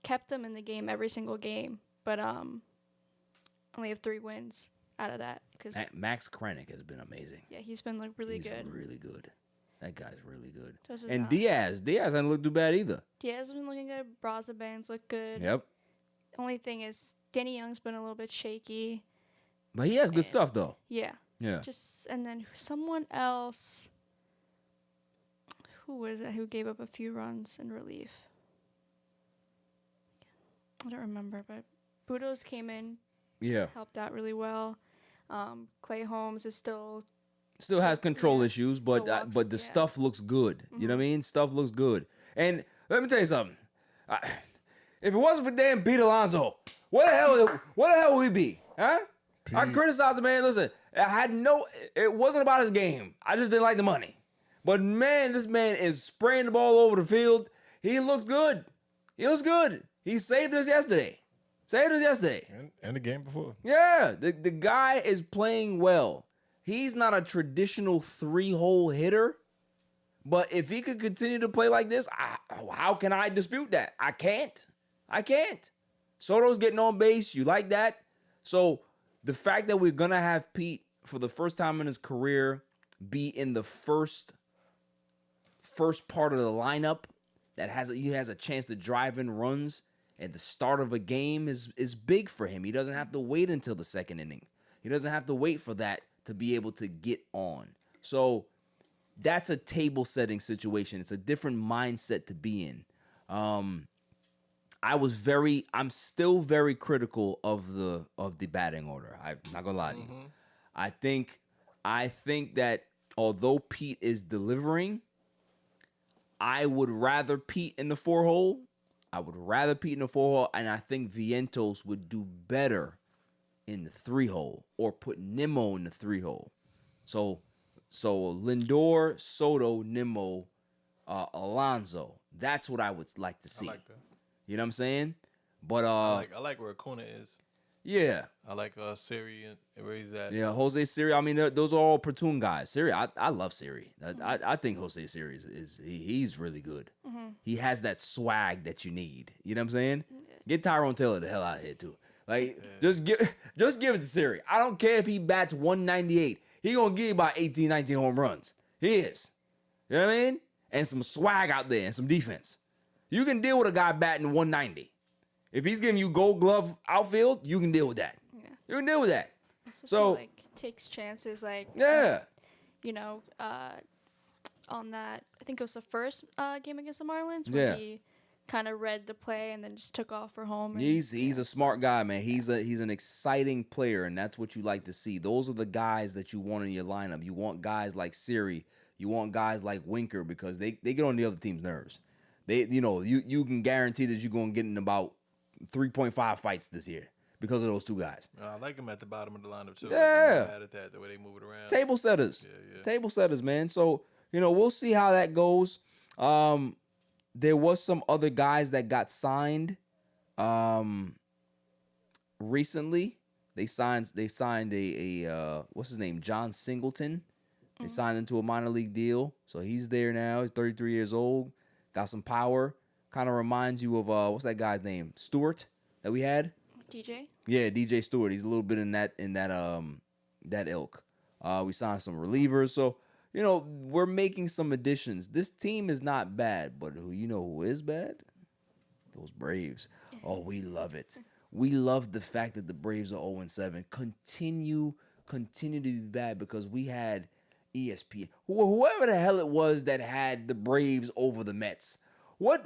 kept them in the game every single game, but only have 3 wins out of that. Cause Max Krenick has been amazing. Yeah, he's been like really good. He's really good. That guy's really good. So And Diaz hasn't looked too bad either. Diaz has been looking good. Brazaban's look good. Yep. Only thing is, Danny Young's been a little bit shaky. But he has good stuff though. Yeah. Yeah. And then someone else. Who was it who gave up a few runs in relief? I don't remember, but Budos came in. Yeah. Helped out really well. Clay Holmes is still has control issues, but the yeah. stuff looks good. You know what I mean? Stuff looks good. And let me tell you something. If it wasn't for damn Pete Alonso, what the hell would we be? Huh? I criticized the man. Listen, it wasn't about his game. I just didn't like the money. But man, this man is spraying the ball over the field. He looks good. He saved us yesterday. Same as yesterday. And the game before. Yeah, the guy is playing well. He's not a traditional 3-hole hitter, but if he could continue to play like this, how can I dispute that? I can't. Soto's getting on base. You like that? So the fact that we're going to have Pete for the first time in his career be in the first part of the lineup that he has a chance to drive in runs at the start of a game is big for him. He doesn't have to wait until the second inning. He doesn't have to wait for that to be able to get on. So that's a table-setting situation. It's a different mindset to be in. I'm still very critical of the batting order. I'm not gonna lie to you. I think that although Pete is delivering, I would rather Pete in the 4-hole. And I think Vientos would do better in the 3-hole or put Nimmo in the 3-hole. So Lindor, Soto, Nimmo, Alonso. That's what I would like to see. I like that. You know what I'm saying? But I like where Acuna is. Yeah. I like Siri and where he's at. Yeah, Jose Siri. I mean, those are all platoon guys. Siri, I love Siri. I think Jose Siri he's really good. He has that swag that you need. You know what I'm saying? Get Tyrone Taylor the hell out of here too. Like, just give it to Siri. I don't care if he bats 198. He gonna give you about 18, 19 home runs. He is. You know what I mean? And some swag out there and some defense. You can deal with a guy batting 190. If he's giving you Gold Glove outfield, you can deal with that. Yeah. You can deal with that. So like takes chances, like yeah, on that. I think it was the first game against the Marlins where he kind of read the play and then just took off for home. He's a smart guy, man. He's an exciting player, and that's what you like to see. Those are the guys that you want in your lineup. You want guys like Siri. You want guys like Winker because they get on the other team's nerves. You can guarantee that you're gonna get in about 3.5 fights this year because of those two guys. I like them at the bottom of the lineup too. Yeah, I'm mad at that, the way they move it around. Table setters. Yeah. Table setters, man. So we'll see how that goes. There was some other guys that got signed recently. They signed a what's his name? John Singleton. They signed into a minor league deal. So he's there now. He's 33 years old. Got some power. Kind of reminds you of what's that guy's name? Stewart that we had? DJ? Yeah, DJ Stewart. He's a little bit in that ilk. We signed some relievers. So, we're making some additions. This team is not bad, but who is bad? Those Braves. Oh, we love it. We love the fact that the Braves are 0-7. Continue to be bad because we had ESPN. Whoever the hell it was that had the Braves over the Mets. What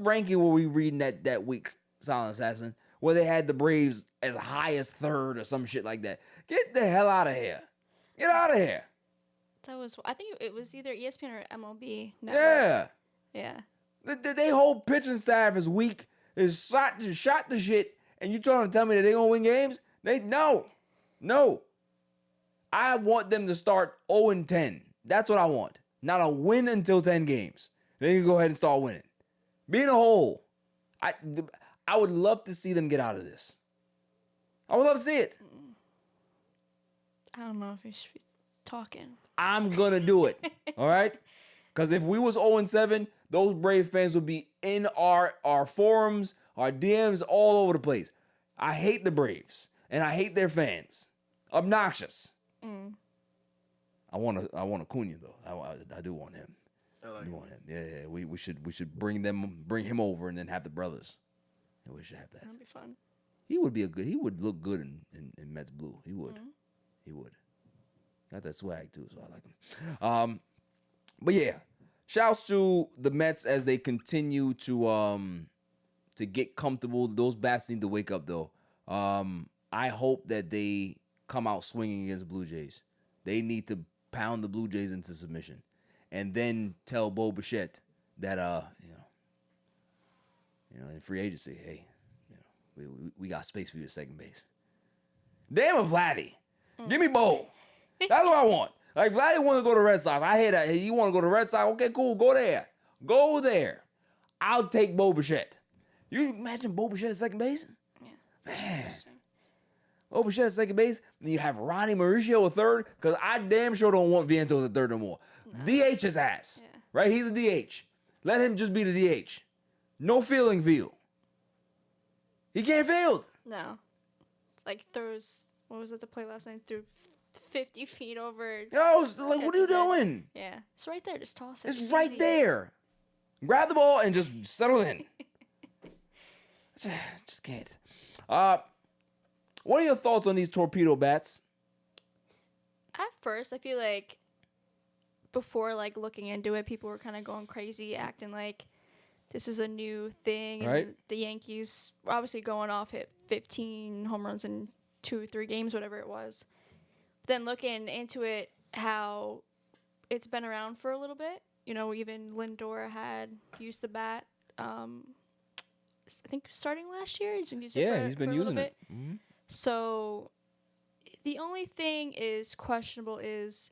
ranking were we reading that week, Silent Assassin, where they had the Braves as high as third or some shit like that? Get the hell out of here. Get out of here. I think it was either ESPN or MLB Network. Yeah. They whole pitching staff is weak, is shot to shit, and you trying to tell me that they gonna win games? No. I want them to start 0-10. That's what I want. Not a win until 10 games. Then you go ahead and start winning. Be in a hole. I would love to see them get out of this. I would love to see it. I don't know if we should be talking. I'm going to do it. All right? Because if we was 0-7, those Brave fans would be in our forums, our DMs, all over the place. I hate the Braves, and I hate their fans. Obnoxious. I want Acuna though. I do want him. I want him. Yeah. We should bring him over and then have the brothers. And we should have that. That'd be fun. He would look good in Mets blue. He would. He would. Got that swag too, so I like him. But yeah, shouts to the Mets as they continue to get comfortable. Those bats need to wake up though. I hope that they come out swinging against the Blue Jays. They need to pound the Blue Jays into submission, and then tell Bo Bichette that in free agency, hey, we got space for you at second base. Damn it, Vladdy, give me Bo. That's what I want. Like Vladdy want to go to Red Sox. I hear that. Hey, you want to go to Red Sox? Okay, cool. Go there. Go there. I'll take Bo Bichette. You imagine Bo Bichette at second base? Yeah. Man. Oh, but she has second base. Then you have Ronnie Mauricio a third, because I damn sure don't want Vientos a third no more. No. DH his ass. Yeah. Right? He's a DH. Let him just be the DH. No fielding field. He can't field. No. Like throws, what was it to play last night? Threw 50 feet over. Yo, like, what are you doing? Yeah. It's right there. Just toss it. It's It's right easy. there. Grab the ball and just settle in. Just can't. What are your thoughts on these torpedo bats? At first, I feel like before like looking into it, people were kind of going crazy, acting like this is a new thing. Right. And the Yankees were obviously going off, hit 15 home runs in 2 or 3 games, whatever it was. Then looking into it, how it's been around for a little bit. You know, even Lindor had used the bat. I think starting last year, he's been using it Yeah, he's been for a little using bit. it. Mhm. So the only thing is questionable is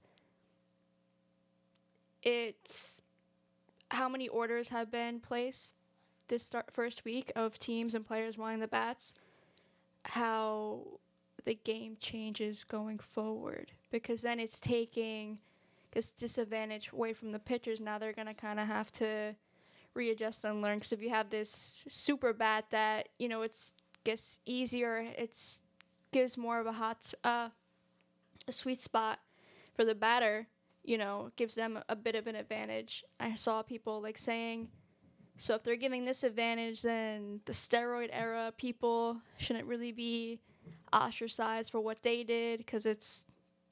it's how many orders have been placed this first week of teams and players wanting the bats, how the game changes going forward, because then it's taking this disadvantage away from the pitchers. Now they're going to kind of have to readjust and learn, because if you have this super bat that, you know, it's gets easier, it's gives more of a sweet spot for the batter, you know, gives them a bit of an advantage. I saw people like saying, so if they're giving this advantage, then the steroid era people shouldn't really be ostracized for what they did, because it's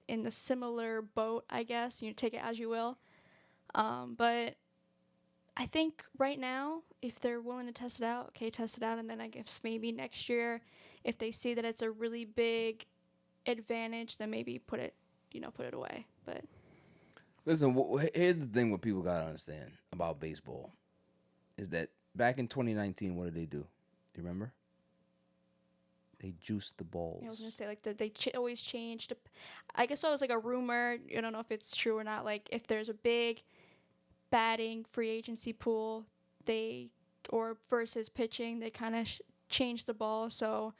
in the similar boat, I guess. You take it as you will. But I think right now, if they're willing to test it out, okay, test it out, and then I guess maybe next year, if they see that it's a really big advantage, then maybe put it away. But Listen, here's the thing what people got to understand about baseball is that back in 2019, what did they do? Do you remember? They juiced the balls. I was going to say, like, they always changed. I guess that was like a rumor. I don't know if it's true or not. Like, if there's a big batting free agency pool, or versus pitching, they kind of change the ball, so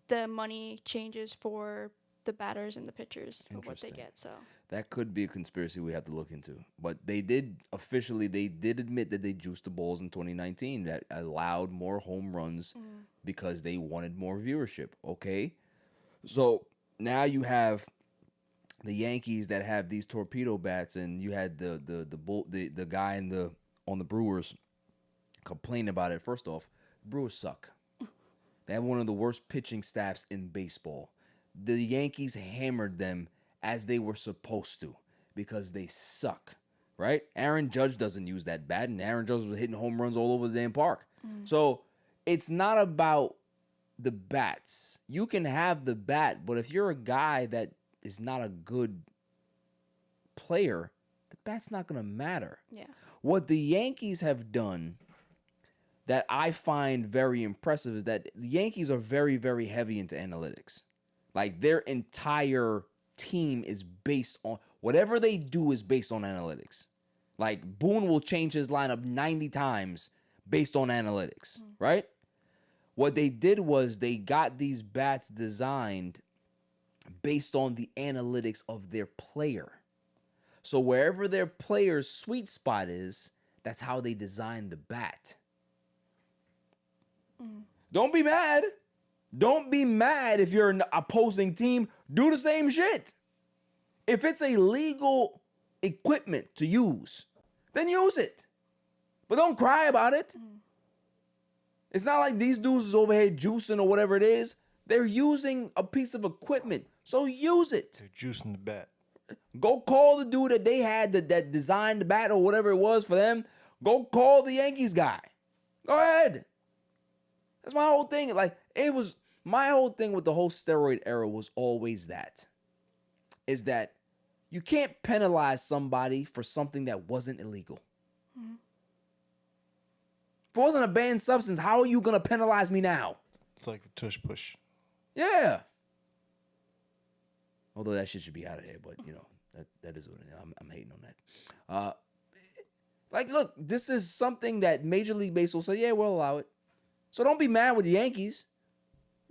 the money changes for the batters and the pitchers for what they get. So that could be a conspiracy we have to look into. But they did admit that they juiced the balls in 2019 that allowed more home runs because they wanted more viewership. Okay, so now you have the Yankees that have these torpedo bats, and you had the guy on the Brewers complain about it. First off, Brewers suck. They have one of the worst pitching staffs in baseball. The Yankees hammered them as they were supposed to because they suck, right? Aaron Judge doesn't use that bat, and Aaron Judge was hitting home runs all over the damn park. So it's not about the bats. You can have the bat, but if you're a guy that is not a good player, the bat's not going to matter. yeah, What the Yankees have done that I find very impressive is that the Yankees are very, very heavy into analytics. Like, their entire team is based on whatever they do is based on analytics. Like, Boone will change his lineup 90 times based on analytics, right? What they did was they got these bats designed based on the analytics of their player. So wherever their player's sweet spot is, that's how they design the bat. Don't be mad. Don't be mad if you're an opposing team. Do the same shit. If it's a legal equipment to use, then use it. But don't cry about it. It's not like these dudes is over here juicing or whatever it is. They're using a piece of equipment, so use it. They're juicing the bat. Go call the dude that they had that designed the bat or whatever it was for them. Go call the Yankees guy. Go ahead. That's my whole thing. Like, it was my whole thing with the whole steroid era was always that. Is that you can't penalize somebody for something that wasn't illegal. If it wasn't a banned substance, how are you going to penalize me now? It's like the tush push. Yeah. Although that shit should be out of here, but you know, that is what it is. I'm hating on that. Like, look, this is something that Major League Baseball said, yeah, we'll allow it. So don't be mad with the Yankees.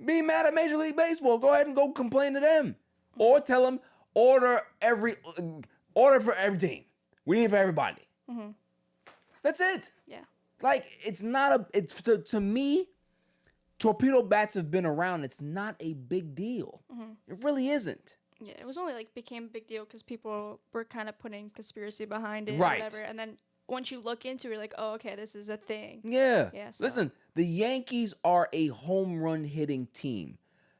Be mad at Major League Baseball. Go ahead and go complain to them. Or tell them, order for every team. We need it for everybody. Mm-hmm. That's it. Yeah. Like, it's not to me, torpedo bats have been around. It's not a big deal. Mm-hmm. It really isn't. Yeah, it was only like became a big deal because people were kind of putting conspiracy behind it, Right. or whatever. And then once you look into it, you're like, oh, okay, this is a thing. Yeah. Yeah. So. Listen, the Yankees are a home run hitting team.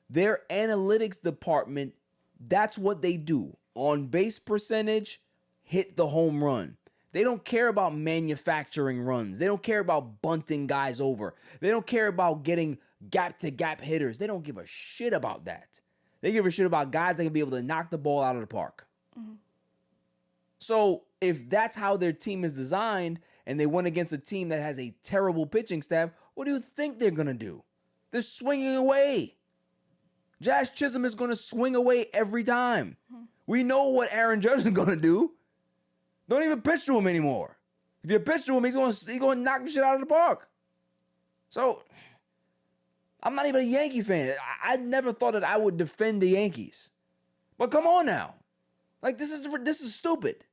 Their analytics department, that's what they do. On base percentage, hit the home run. They don't care about manufacturing runs. They don't care about bunting guys over. They don't care about getting gap-to-gap hitters. They don't give a shit about that. They give a shit about guys that can be able to knock the ball out of the park. Mm-hmm. So if that's how their team is designed and they went against a team that has a terrible pitching staff, what do you think they're going to do? They're swinging away. Josh Chisholm is going to swing away every time. Mm-hmm. We know what Aaron Judge is going to do. Don't even pitch to him anymore. If you pitch to him, he's going to knock the shit out of the park. So I'm not even a Yankee fan. I never thought that I would defend the Yankees. But come on now. Like, this is stupid.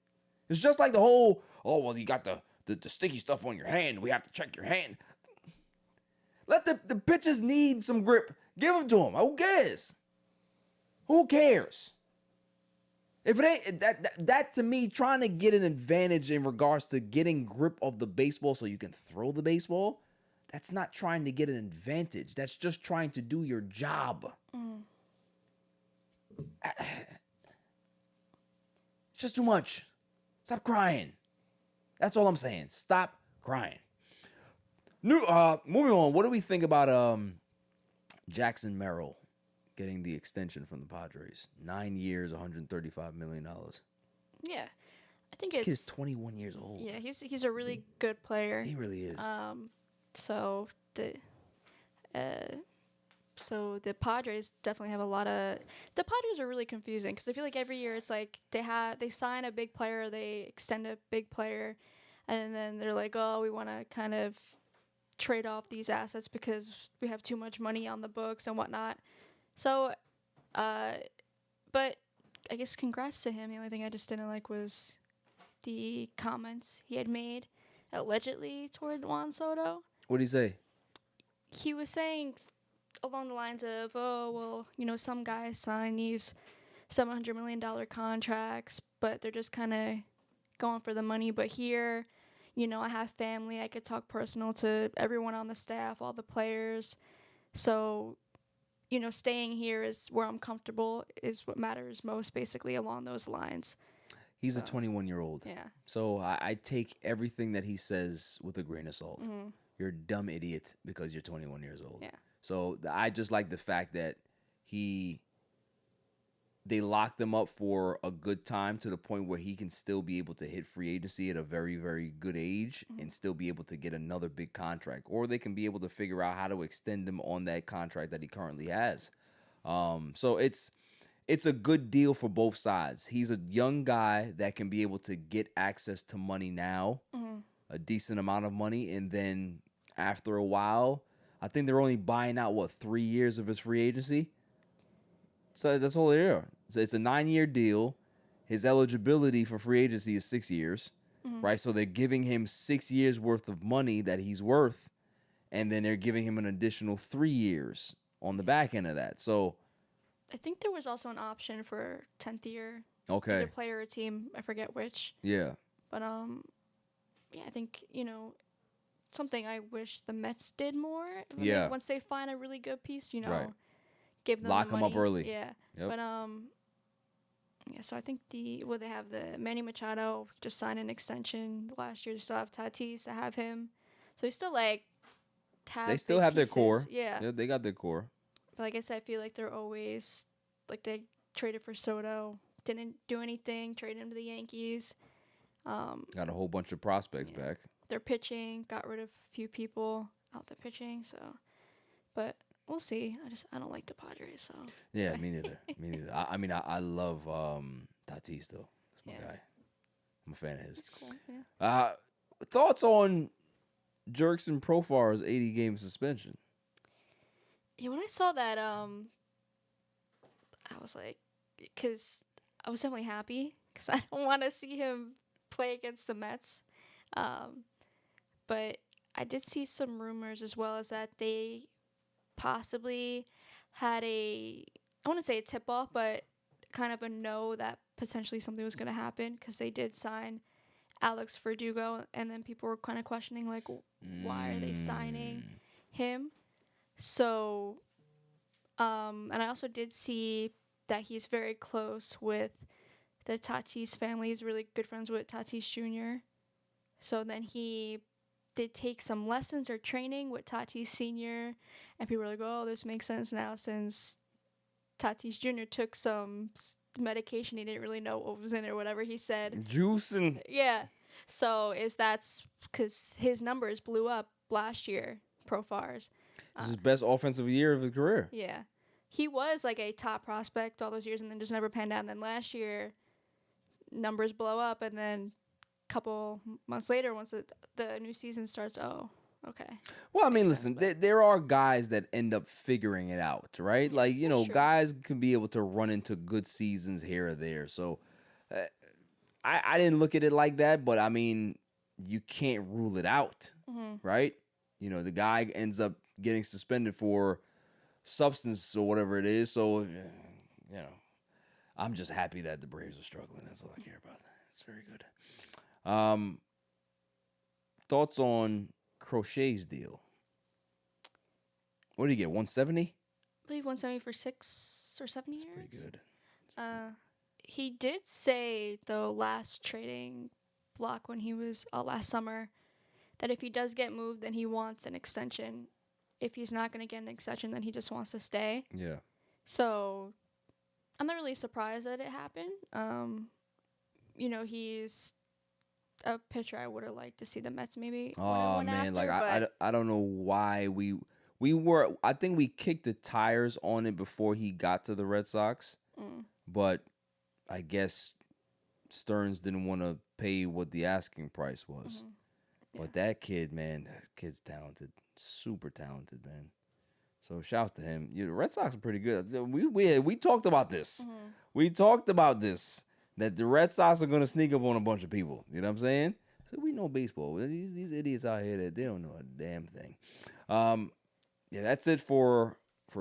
It's just like the whole, oh, well, you got the sticky stuff on your hand. We have to check your hand. Let the pitchers need some grip. Give them to them. Who cares? Who cares? If it ain't that to me, trying to get an advantage in regards to getting grip of the baseball so you can throw the baseball, that's not trying to get an advantage. That's just trying to do your job. Mm. It's just too much. Stop crying. That's all I'm saying. Stop crying. Moving on. What do we think about Jackson Merrill getting the extension from the Padres? 9 years, $135 million. Yeah, I think This kid's it's 21 years old. yeah. He's a really good player. He really is. So the Padres definitely have a lot of. The Padres are really confusing because I feel like every year it's like they sign a big player, they extend a big player, and then they're like, oh, we want to kind of trade off these assets because we have too much money on the books and whatnot. So, but I guess congrats to him. The only thing I just didn't like was the comments he had made allegedly toward Juan Soto. What did he say? He was saying along the lines of, oh, well, you know, some guys sign these $700 million contracts, but they're just kind of going for the money. But here, you know, I have family. I could talk personal to everyone on the staff, all the players. So, you know, staying here is where I'm comfortable is what matters most, basically, along those lines. He's a 21-year-old. Yeah. So I take everything that he says with a grain of salt. Mm-hmm. You're a dumb idiot because you're 21 years old. Yeah. So I just like the fact that they locked him up for a good time to the point where he can still be able to hit free agency at a very, very good age and still be able to get another big contract. Or they can be able to figure out how to extend him on that contract that he currently has. So it's a good deal for both sides. He's a young guy that can be able to get access to money now, a decent amount of money, and then after a while, I think they're only buying out, 3 years of his free agency? So that's all they are. So it's a 9-year deal. His eligibility for free agency is 6 years, right? So they're giving him 6 years worth of money that he's worth, and then they're giving him an additional 3 years on the back end of that. So I think there was also an option for 10th year. okay, Either player or team. I forget which. yeah, But, yeah, I think, you know, something I wish the Mets did more. Yeah. Once they find a really good piece, you know, Right. give them Lock the 'em up money. early. Yeah. Yep. But, yeah, so I think they have the Manny Machado just signed an extension last year. They still have Tatis. I have him. So they still, like, they still have their core. pieces. Yeah. They got their core. But like I said, I feel like they're always, like, they traded for Soto, didn't do anything, traded him to the Yankees. Got a whole bunch of prospects back. Their pitching, got rid of a few people out the pitching, so. But we'll see. I don't like the Padres, so. Yeah, me neither. Me neither. I love Tatis though. That's my Yeah. guy. I'm a fan of his. It's cool, yeah. Thoughts on Jurickson Profar's 80-game suspension? Yeah, when I saw that, I was like, because I was definitely happy because I don't want to see him play against the Mets. Um, but I did see some rumors as well as that they possibly had I wouldn't say a tip off, but kind of a know that potentially something was going to happen because they did sign Alex Verdugo, and then people were kind of questioning like, why are they signing him? So, and I also did see that he's very close with the Tatis family. He's really good friends with Tatis Jr. So then he did take some lessons or training with Tatis Sr. And people were like, oh, this makes sense now since Tatis Jr. took some medication. He didn't really know what was in it or whatever he said. Juicing. Yeah. So that's because his numbers blew up last year, Profars. This is his best offensive year of his career. Yeah. He was like a top prospect all those years and then just never panned out. And then last year, numbers blow up. And then a couple months later, once the new season starts, oh, okay. Well, I mean, Makes listen, sense, there are guys that end up figuring it out, right? Like, you that's know, true. guys can be able to run into good seasons here or there. So I didn't look at it like that, but I mean, you can't rule it out, right? You know, the guy ends up getting suspended for substance or whatever it is. So, you know, I'm just happy that the Braves are struggling. That's all I care about. It's very good. Thoughts on Crochet's deal? What did he get? 170? I believe 170 for 6 or 7 years. Pretty good. He did say, though, last trading block when he was last summer, that if he does get moved, then he wants an extension. If he's not going to get an extension, then he just wants to stay. Yeah. So I'm not really surprised that it happened. You know, he's a pitcher I would have liked to see the Mets maybe. Oh win man, after, like but I don't know why we were. I think we kicked the tires on it before he got to the Red Sox, but I guess Stearns didn't want to pay what the asking price was. But that kid, man, that kid's talented, super talented, man. So shouts to him. The Red Sox are pretty good. We talked about this. We talked about this, that the Red Sox are gonna sneak up on a bunch of people. You know what I'm saying? So we know baseball. These idiots out here that they don't know a damn thing. Yeah, that's it for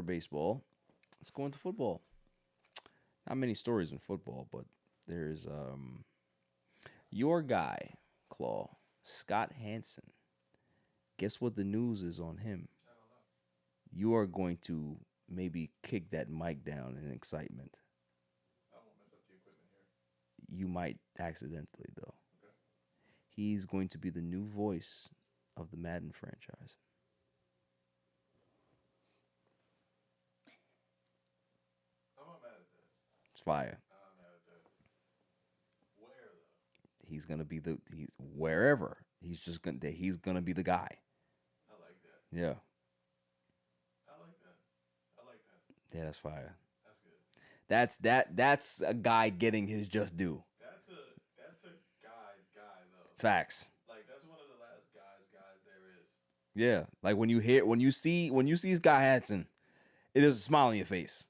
baseball. Let's go into football. Not many stories in football, but there's your guy, Claw, Scott Hansen. Guess what the news is on him? You are going to maybe kick that mic down in excitement. I won't mess up the equipment here. You might accidentally, though. Okay. He's going to be the new voice of the Madden franchise. I'm not mad at that. It's fire. I'm not mad at that. Where though? He's gonna be he's wherever. He's gonna be the guy. I like that. Yeah. I like that. I like that. Yeah, that's fire. That's good. That's a guy getting his just due. That's a guy's guy though. Facts. Like that's one of the last guys there is. Yeah. Like when you see Scott Hansen, it is a smile on your face.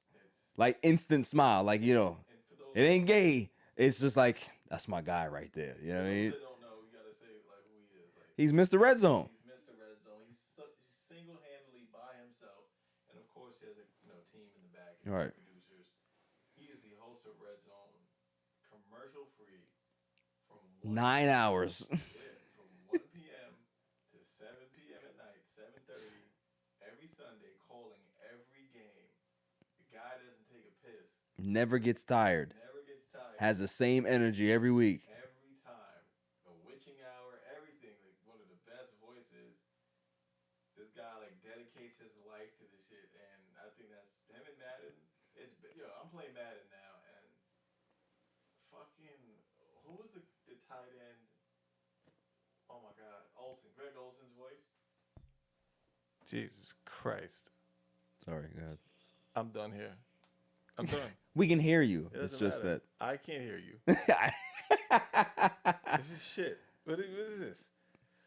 Like instant smile. Like, you know, And for those it ain't gay. It's just like, that's my guy right there. You know what I mean? that don't know, you gotta say like who he is. Like He's Mr. Red Zone. he's Mr. Red Zone. He's single-handedly by himself, and of course he has a team in the back and Right. producers. He is the host of Red Zone, commercial free, from 9 hours. from 1 p.m. to 7 p.m. at night, 7:30 every Sunday, calling every game. The guy doesn't take a piss, Never gets tired. never gets tired. Has the same energy every week. Every time. The witching hour, everything. Like one of the best voices. This guy like dedicates his life to this shit, and I think that's him and Madden. I'm playing Madden now, and fucking who was the tight end? Oh my god, Greg Olsen's voice. Jesus Christ. Sorry, God. I'm done here. I'm done. We can hear you. It It's doesn't just matter. I can't hear you. that. This is shit. What is this?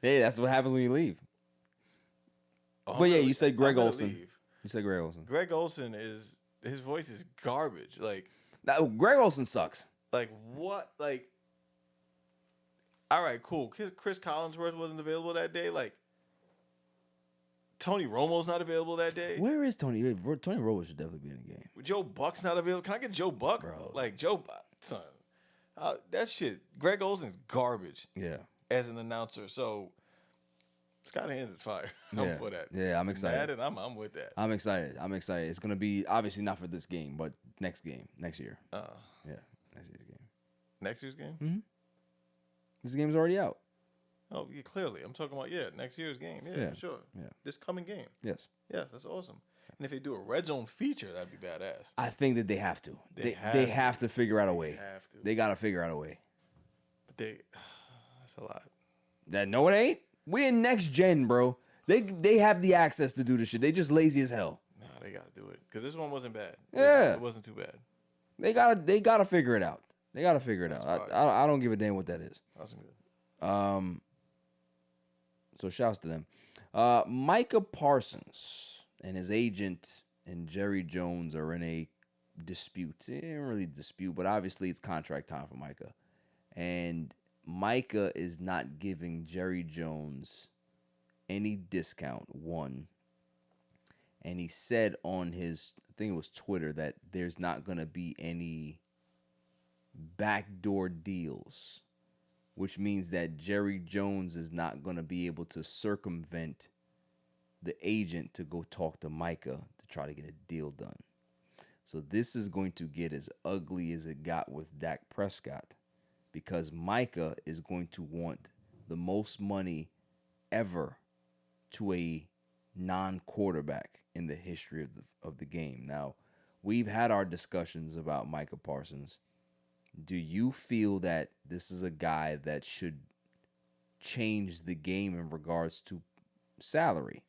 Hey, that's what happens when you leave. Oh, But yeah, really? you said I Greg better Olsen. leave. You said Greg Olson. Greg Olson his voice is garbage. Like Greg Olson sucks. What? All right, cool. Chris Collinsworth wasn't available that day. Tony Romo's not available that day. Where is Tony? Tony Romo should definitely be in the game. Joe Buck's not available. Can I get Joe Buck? Bro. Joe Buck, son. That shit. Greg Olson's garbage. Yeah. As an announcer. So Scott Hands is fire. I'm for that. Yeah, I'm excited. Madden, I'm with that. I'm excited. It's gonna be obviously not for this game, but next year. Yeah, next year's game. Next year's game? Mm-hmm. This game's already out. Oh, yeah, clearly. I'm talking about, next year's game. Yeah, for sure. Yeah. This coming game. Yes. Yes, that's awesome. And if they do a red zone feature, that'd be badass. I think that they have to. They have to figure out a way. Have to. They got to figure out a way. But that's a lot. No, it ain't. We in next gen, bro. They have the access to do this shit. They just lazy as hell. Nah, they got to do it. Because this one wasn't bad. Yeah. It wasn't too bad. They gotta figure it out. They gotta figure it out. I don't give a damn what that is. That's good. So shouts to them. Micah Parsons and his agent and Jerry Jones are in a dispute. They didn't really dispute, but obviously it's contract time for Micah. And Micah is not giving Jerry Jones any discount, one. And he said on his, I think it was Twitter, that there's not going to be any backdoor deals, which means that Jerry Jones is not going to be able to circumvent the agent to go talk to Micah to try to get a deal done. So this is going to get as ugly as it got with Dak Prescott, because Micah is going to want the most money ever to a non-quarterback in the history of the game. Now, we've had our discussions about Micah Parsons. Do you feel that this is a guy that should change the game in regards to salary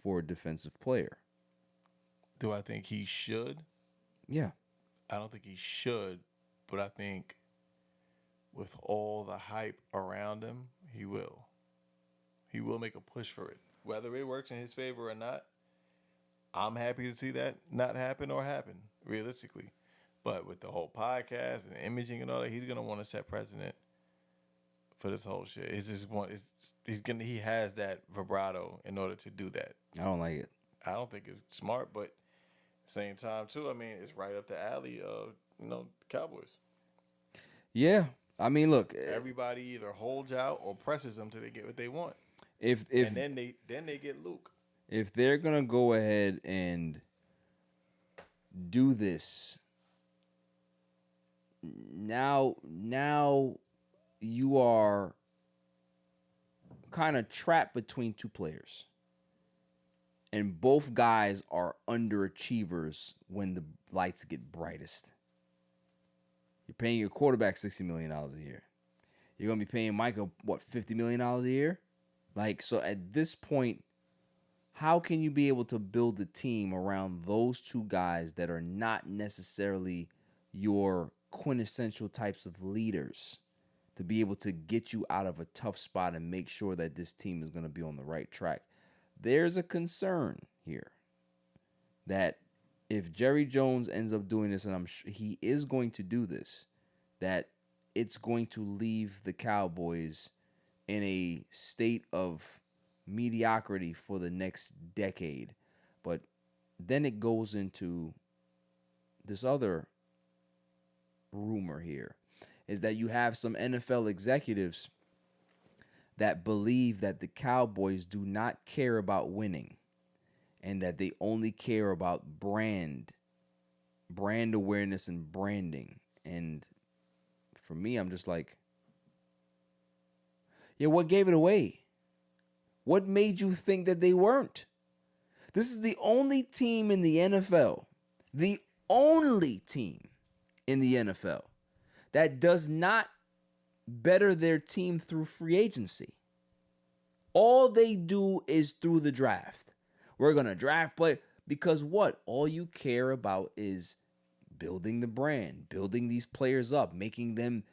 for a defensive player? Do I think he should? Yeah. I don't think he should, but I think with all the hype around him, he will. He will make a push for it. Whether it works in his favor or not, I'm happy to see that not happen or happen, realistically. But with the whole podcast and imaging and all that, he's gonna want to set precedent for this whole shit. He has that vibrato in order to do that. I don't like it. I don't think it's smart, but at the same time too, I mean, it's right up the alley of the Cowboys. Yeah, I mean, look, everybody either holds out or presses them till they get what they want. And then they get Luke. If they're gonna go ahead and do this, now you are kind of trapped between two players, and both guys are underachievers when the lights get brightest. You're paying your quarterback $60 million a year. You're gonna be paying Micah $50 million a year. So at this point, how can you be able to build a team around those two guys that are not necessarily your quintessential types of leaders to be able to get you out of a tough spot and make sure that this team is going to be on the right track? There's a concern here that if Jerry Jones ends up doing this, and I'm sure he is going to do this, that it's going to leave the Cowboys in a state of mediocrity for the next decade. But then it goes into this other rumor here, is that you have some NFL executives that believe that the Cowboys do not care about winning and that they only care about brand awareness and branding. And for me, I'm just like, yeah, what gave it away? What made you think that they weren't? This is the only team in the NFL, the only team in the NFL that does not better their team through free agency. All they do is through the draft. We're going to draft play because what? All you care about is building the brand, building these players up, making them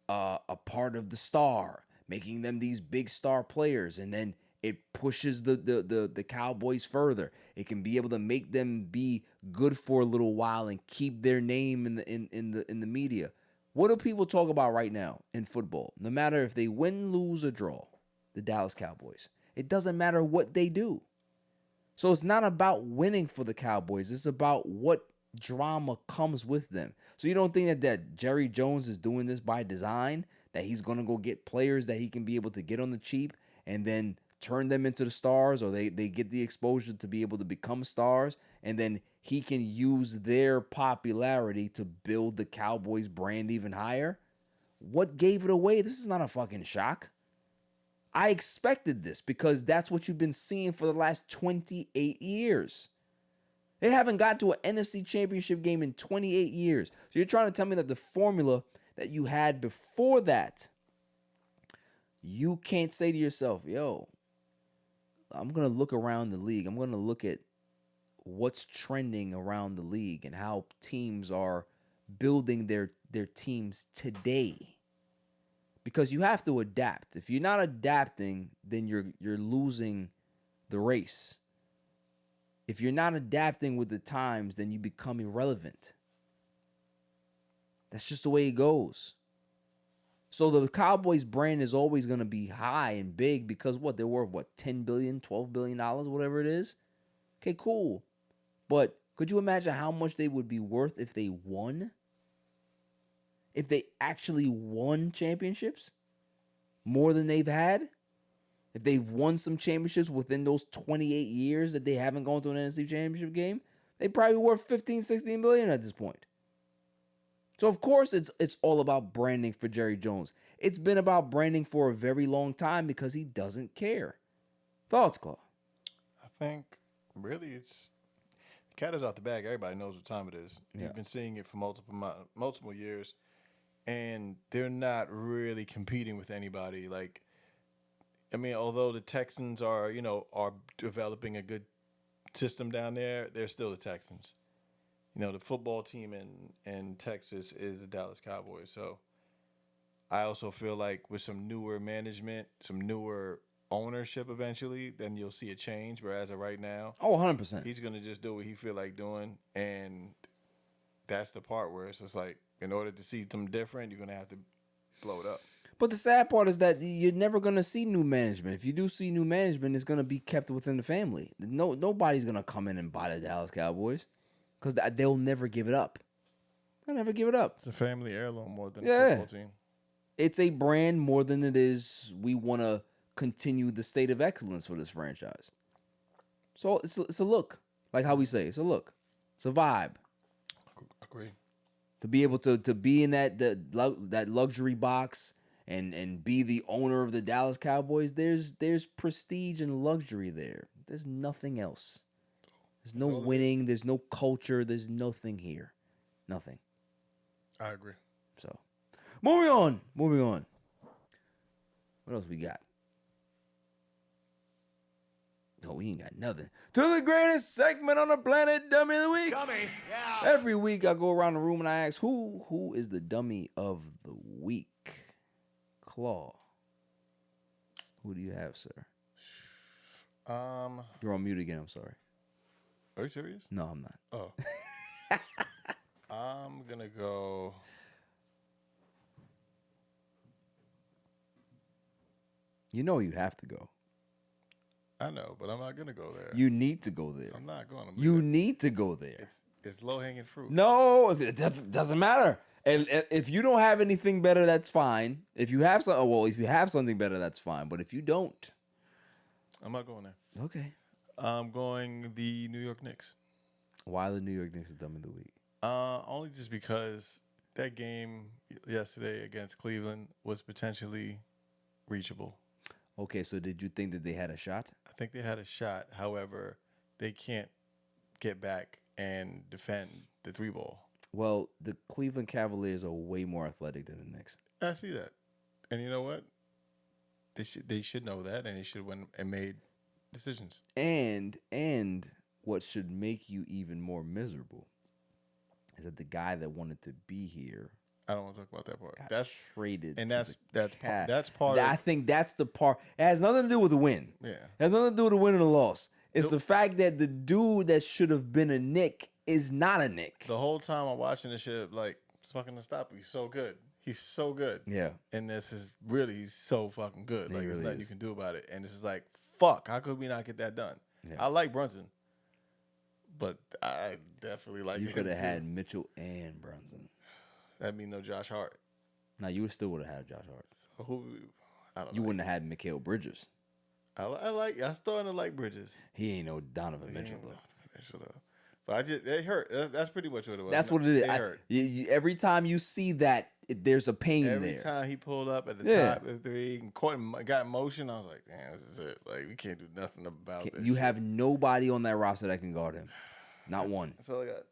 a part of the star, making them these big star players, and then It pushes the Cowboys further. It can be able to make them be good for a little while and keep their name in the media. What do people talk about right now in football? No matter if they win, lose, or draw, the Dallas Cowboys. It doesn't matter what they do. So it's not about winning for the Cowboys. It's about what drama comes with them. So you don't think that Jerry Jones is doing this by design, that he's going to go get players that he can be able to get on the cheap and then turn them into the stars, or they get the exposure to be able to become stars, and then he can use their popularity to build the Cowboys brand even higher? What gave it away? This is not a fucking shock. I expected this because that's what you've been seeing for the last 28 years. They haven't got to an NFC championship game in 28 years. So you're trying to tell me that the formula that you had before that, you can't say to yourself, yo, I'm going to look around the league. I'm going to look at what's trending around the league and how teams are building their teams today. Because you have to adapt. If you're not adapting, then you're losing the race. If you're not adapting with the times, then you become irrelevant. That's just the way it goes. So the Cowboys brand is always going to be high and big because they're worth $10 billion, $12 billion, whatever it is. Okay, cool. But could you imagine how much they would be worth if they won? If they actually won championships more than they've had? If they've won some championships within those 28 years that they haven't gone to an NFC championship game, they probably worth 15, 16 billion at this point. So of course it's all about branding for Jerry Jones. It's been about branding for a very long time because he doesn't care. Thoughts, Claw? I think really it's the cat is out the bag. Everybody knows what time it is. Yeah. You've been seeing it for multiple years, and they're not really competing with anybody. Like, I mean, although the Texans are developing a good system down there, they're still the Texans. The football team in Texas is the Dallas Cowboys. So I also feel like with some newer management, some newer ownership eventually, then you'll see a change. But as of right now, 100%. he's going to just do what he feel like doing. And that's the part where it's just like, in order to see them different, you're going to have to blow it up. But the sad part is that you're never going to see new management. If you do see new management, it's going to be kept within the family. Nobody's going to come in and buy the Dallas Cowboys because they'll never give it up. They'll never give it up. It's a family heirloom more than a football team. It's a brand more than it is we want to continue the state of excellence for this franchise. So it's a look. Like how we say, it's a look. It's a vibe. Agree. To be able to be in that luxury box and be the owner of the Dallas Cowboys, there's prestige and luxury there. There's nothing else. There's no winning. There's no culture. There's nothing here. Nothing. I agree. So, moving on. What else we got? No, we ain't got nothing. To the greatest segment on the planet, Dummy of the Week. Dummy, yeah. Every week I go around the room and I ask, who is the Dummy of the Week? Claw. Who do you have, sir? You're on mute again. I'm sorry. Are you serious? No, I'm not. Oh. I'm going to go. You know you have to go. I know, but I'm not going to go there. You need to go there. I'm not going to. You need to go there. It's low-hanging fruit. No, it doesn't matter. And if you don't have anything better, that's fine. If you have something better, that's fine. But if you don't, I'm not going there. okay. I'm going the New York Knicks. Why the New York Knicks are Dummy of the Week? Only just because that game yesterday against Cleveland was potentially reachable. Okay, so did you think that they had a shot? I think they had a shot. However, they can't get back and defend the three ball. Well, the Cleveland Cavaliers are way more athletic than the Knicks. I see that. And you know what? They should know that, and they should win and made decisions. And what should make you even more miserable is that the guy that wanted to be here I don't want to talk about that part. Got That's traded, and to that's the that's part, Cavs. that's part I of think that's the part. It has nothing to do with the win. yeah. It has nothing to do with the win or the loss. It's Nope. the fact that the dude that should have been a Knick is not a Knick. The whole time I'm watching this shit, like it's fucking unstoppable. He's so good. He's so good. Yeah. And this is really he's so fucking good. He Like there's really nothing you is. can do about it. And it's just like, fuck, how could we not get that done? Yeah. I like Brunson, but I definitely like You him could have too. had Mitchell and Brunson. That mean no Josh Hart. Now you still would have had Josh Hart. Who I don't know. You wouldn't have had Mikal Bridges. I'm starting to like Bridges. He ain't no Donovan He Mitchell ain't though. Mitchell, though. But it hurt. That's pretty much what it was. That's what it is. It hurt. Every time you see that, there's a pain Every there. time he pulled up at the Yeah. top of the three and caught him, got in motion, I was like, damn, this is it. Like, we can't do nothing about this. You shit. have nobody on that roster that can guard him. Not one. That's all I got.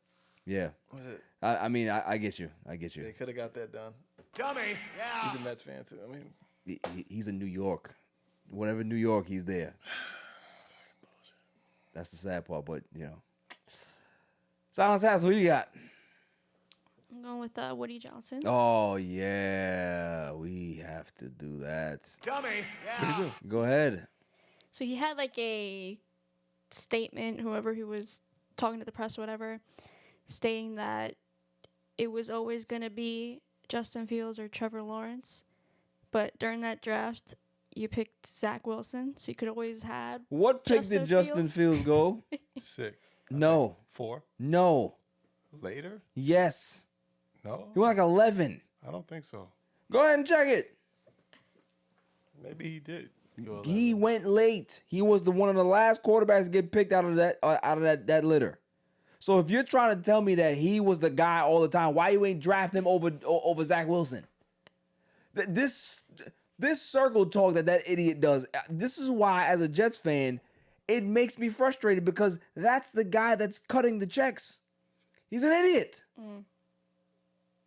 Yeah. That's it. I mean, I get you. I get you. They could have got that done. Dummy. Yeah. He's a Mets fan, too. I mean, He's in New York. Whatever New York, he's there. That's the sad part, but you know. Silence House, who you got? I'm going with Woody Johnson. Oh yeah, we have to do that. Dummy. Yeah. Go ahead. So he had like a statement, whoever he was talking to the press or whatever, stating that it was always going to be Justin Fields or Trevor Lawrence. But during that draft, you picked Zach Wilson, so you could always have. What pick did Justin Fields go? 6. No. 4. No. Later? Yes. No. He went like 11. I don't think so. Go ahead and check it. Maybe he did. Go He 11. went late. He was the one of the last quarterbacks to get picked out of that litter. So if you're trying to tell me that he was the guy all the time, why you ain't draft him over Zach Wilson? This circle talk that idiot does. This is why, as a Jets fan, it makes me frustrated because that's the guy that's cutting the checks. He's an idiot.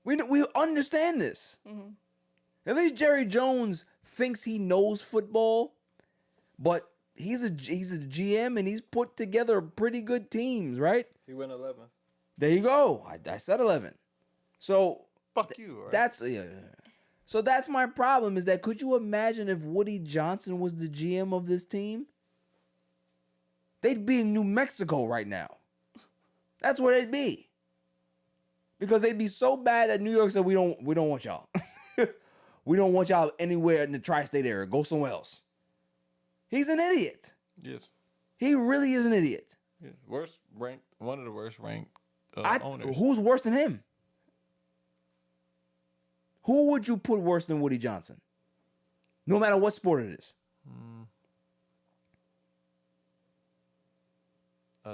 We understand this. At least Jerry Jones thinks he knows football, but he's a GM and he's put together pretty good teams, right? He went 11. There you go. I said 11. So Fuck you, right? that's yeah. So that's my problem is that could you imagine if Woody Johnson was the GM of this team? They'd be in New Mexico right now. That's where they'd be. Because they'd be so bad that New York said we don't want y'all. We don't want y'all anywhere in the tri-state area. Go somewhere else. He's an idiot. Yes. He really is an idiot. Yes. Worst ranked, one of the worst ranked owners. Who's worse than him? Who would you put worse than Woody Johnson? No matter what sport it is.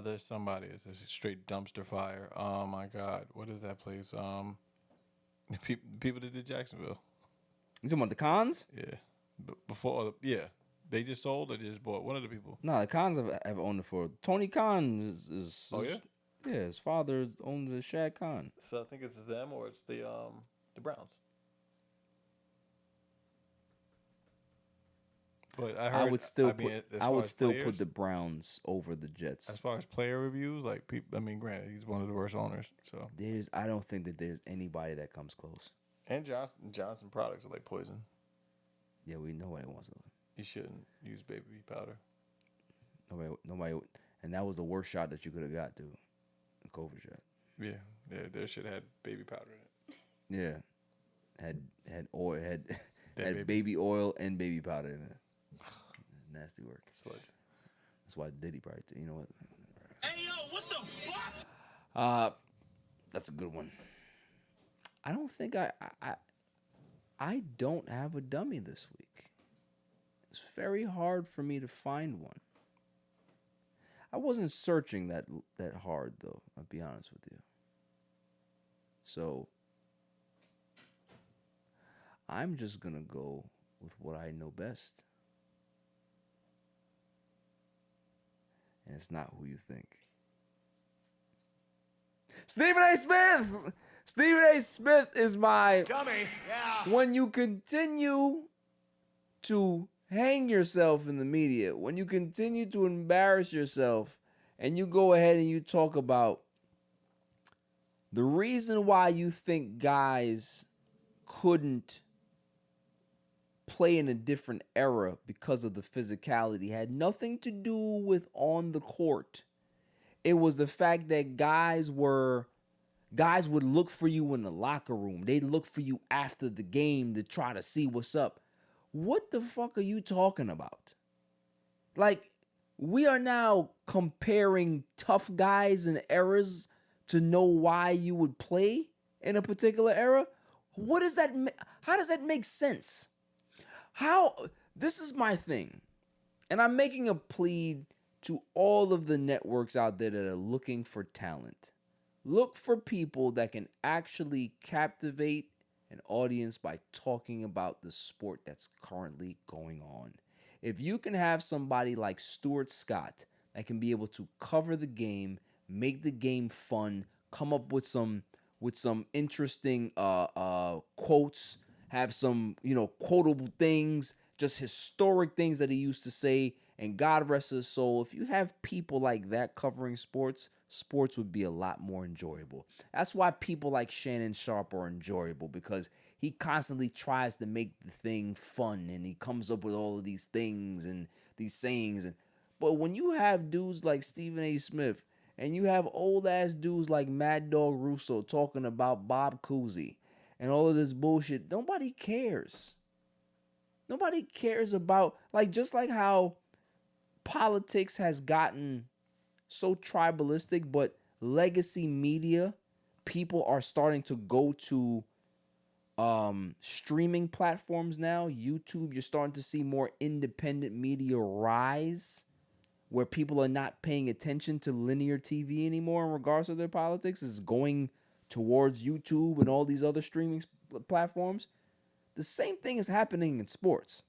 There's somebody. It's a straight dumpster fire. Oh my God, what is that place? The people that did Jacksonville. You talking about the Cons? Yeah, before they just sold or just bought. One of the people. No, the Cons have owned it for. Tony Khan is Oh, yeah? Yeah, his father owns the Shad Khan. So I think it's them or it's the Browns. But I heard I would still players, put the Browns over the Jets. as far as player reviews, like people. I mean, granted, he's one of the worst owners. So I don't think that there's anybody that comes close. and Johnson products are like poison. Yeah, nobody wants to. You shouldn't use baby powder. Nobody, and that was the worst shot that you could have got to, the COVID shot. Yeah, their shit had baby powder in it. Yeah, had oil, had That baby oil and baby powder in it. Nasty work. Sludge. That's why Diddy probably. You know what? Hey, yo, what the fuck? That's a good one. I don't think I don't have a dummy this week. It's very hard for me to find one. I wasn't searching that hard though, I'll be honest with you. So I'm just going to go with what I know best. And it's not who you think. Stephen A. Smith! Stephen A. Smith is my... Dummy. Yeah. When you continue to hang yourself in the media, when you continue to embarrass yourself, and you go ahead and you talk about the reason why you think guys couldn't play in a different era because of the physicality. It had nothing to do with on the court. It was the fact that guys would look for you in the locker room. They'd look for you after the game to try to see what's up. What the fuck are you talking about? Like, we are now comparing tough guys and eras to know why you would play in a particular era. What does that? How does that make sense? This is my thing, and I'm making a plea to all of the networks out there that are looking for talent. Look for people that can actually captivate an audience by talking about the sport that's currently going on. If you can have somebody like Stuart Scott that can be able to cover the game, make the game fun, come up with some interesting quotes, have some, quotable things, just historic things that he used to say, and God rest his soul, if you have people like that covering sports would be a lot more enjoyable. That's why people like Shannon Sharp are enjoyable, because he constantly tries to make the thing fun, and he comes up with all of these things and these sayings. But when you have dudes like Stephen A. Smith, and you have old-ass dudes like Mad Dog Russo talking about Bob Cousy and all of this bullshit, nobody cares. Nobody cares about, just like how politics has gotten so tribalistic, but legacy media, people are starting to go to streaming platforms now. YouTube, you're starting to see more independent media rise, where people are not paying attention to linear TV anymore in regards to their politics. Is going towards YouTube and all these other streaming platforms. The same thing is happening in sports,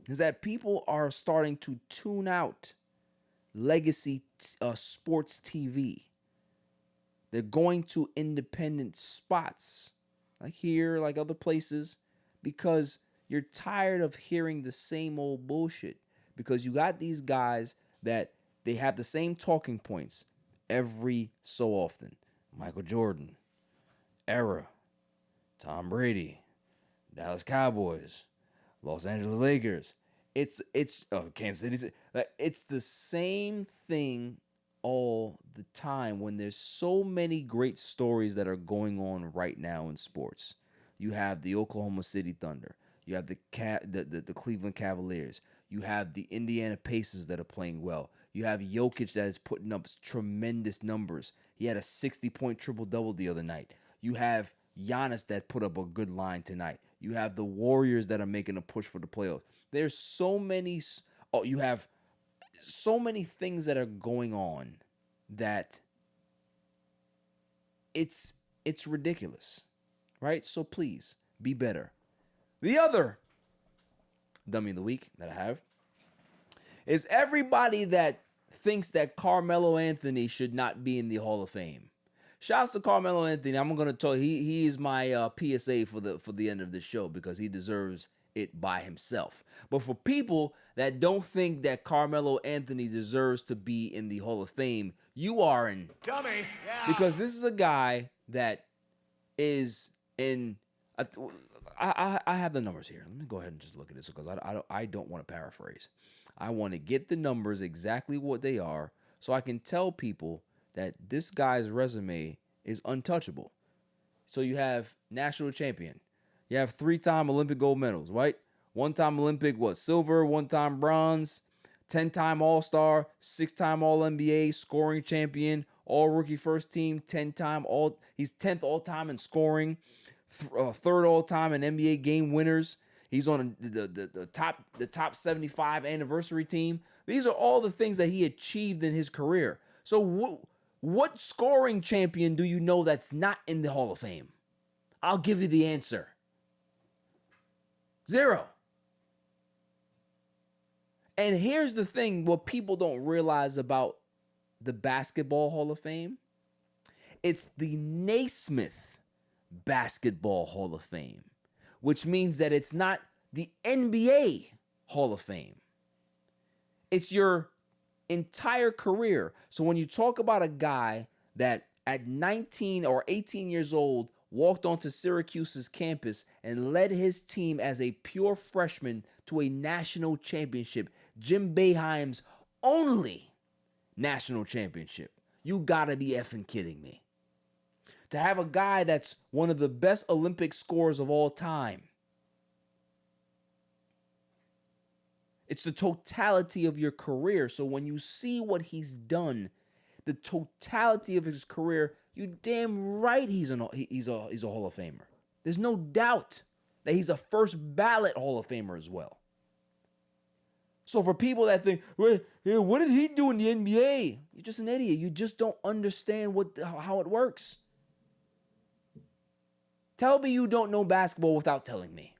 is that people are starting to tune out legacy sports TV. They're going to independent spots, like here, like other places, because you're tired of hearing the same old bullshit. Because you got these guys that they have the same talking points every so often. Michael Jordan, era, Tom Brady, Dallas Cowboys, Los Angeles Lakers. It's Kansas City. It's the same thing all the time, when there's so many great stories that are going on right now in sports. You have the Oklahoma City Thunder. You have the Cleveland Cavaliers. You have the Indiana Pacers that are playing well. You have Jokic that is putting up tremendous numbers. He had a 60-point triple-double the other night. You have Giannis that put up a good line tonight. You have the Warriors that are making a push for the playoffs. There's so many. You have so many things that are going on that it's ridiculous, right? So please be better. The other dummy of the week that I have is everybody that thinks that Carmelo Anthony should not be in the Hall of Fame. Shouts to Carmelo Anthony. I'm gonna tell you, he is my PSA for the end of this show, because he deserves it by himself. But for people that don't think that Carmelo Anthony deserves to be in the Hall of Fame, you are in dummy. Yeah. Because this is a guy that is in. I have the numbers here. Let me go ahead and just look at this, because I don't want to paraphrase. I want to get the numbers exactly what they are, so I can tell people that this guy's resume is untouchable. So you have national champion. You have 3-time Olympic gold medals, right? 1-time Olympic, silver, 1-time bronze, 10-time All-Star, 6-time All-NBA, scoring champion, All-Rookie First Team, 10-time he's 10th all-time in scoring, 3rd all-time in NBA game winners. He's on the top 75 anniversary team. These are all the things that he achieved in his career. So what scoring champion do you know that's not in the Hall of Fame? I'll give you the answer. 0. And here's the thing, what people don't realize about the Basketball Hall of Fame. It's the Naismith Basketball Hall of Fame, which means that it's not the NBA Hall of Fame. It's your entire career. So when you talk about a guy that at 19 or 18 years old walked onto Syracuse's campus and led his team as a pure freshman to a national championship, Jim Boeheim's only national championship. You gotta be effing kidding me. To have a guy that's one of the best Olympic scorers of all time. It's the totality of your career. So when you see what he's done, the totality of his career, you damn right he's a Hall of Famer. There's no doubt that he's a first ballot Hall of Famer as well. So for people that think, well, what did he do in the NBA? You're just an idiot. You just don't understand how it works. Tell me you don't know basketball without telling me.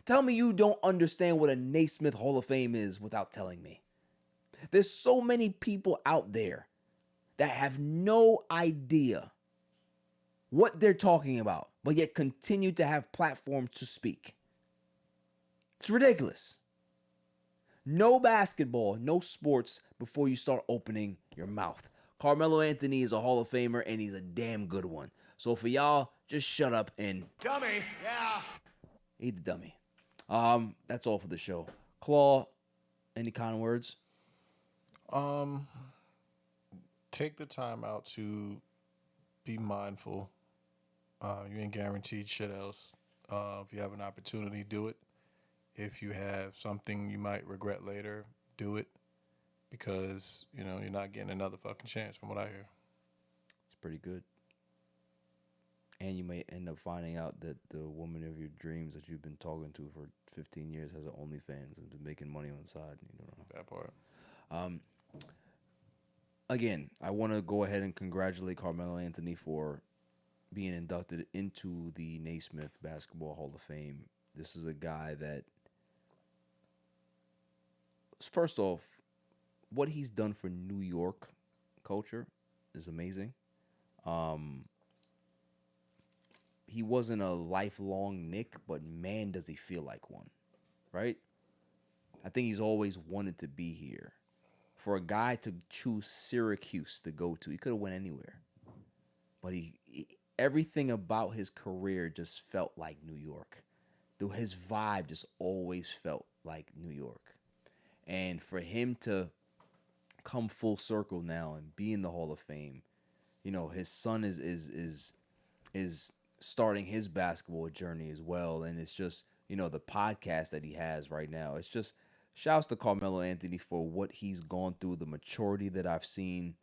Tell me you don't understand what a Naismith Hall of Fame is without telling me. There's so many people out there that have no idea what they're talking about, but yet continue to have platforms to speak. It's ridiculous. No basketball, no sports before you start opening your mouth. Carmelo Anthony is a Hall of Famer, and he's a damn good one. So for y'all, just shut up and... Dummy, yeah. Eat the dummy. That's all for the show. Claw, any kind words? Take the time out to be mindful. You ain't guaranteed shit else. If you have an opportunity, do it. If you have something you might regret later, do it. Because, you're not getting another fucking chance from what I hear. It's pretty good. And you may end up finding out that the woman of your dreams that you've been talking to for 15 years has an OnlyFans and been making money on the side. You don't know. That part. Again, I want to go ahead and congratulate Carmelo Anthony for being inducted into the Naismith Basketball Hall of Fame. This is a guy that, first off, what he's done for New York culture is amazing. He wasn't a lifelong Knick, but man, does he feel like one, right? I think he's always wanted to be here. For a guy to choose Syracuse to go to, he could have went anywhere. But everything about his career just felt like New York. His vibe just always felt like New York. And for him to come full circle now and be in the Hall of Fame, his son is starting his basketball journey as well. And it's just, the podcast that he has right now. It's just, shouts to Carmelo Anthony for what he's gone through, the maturity that I've seen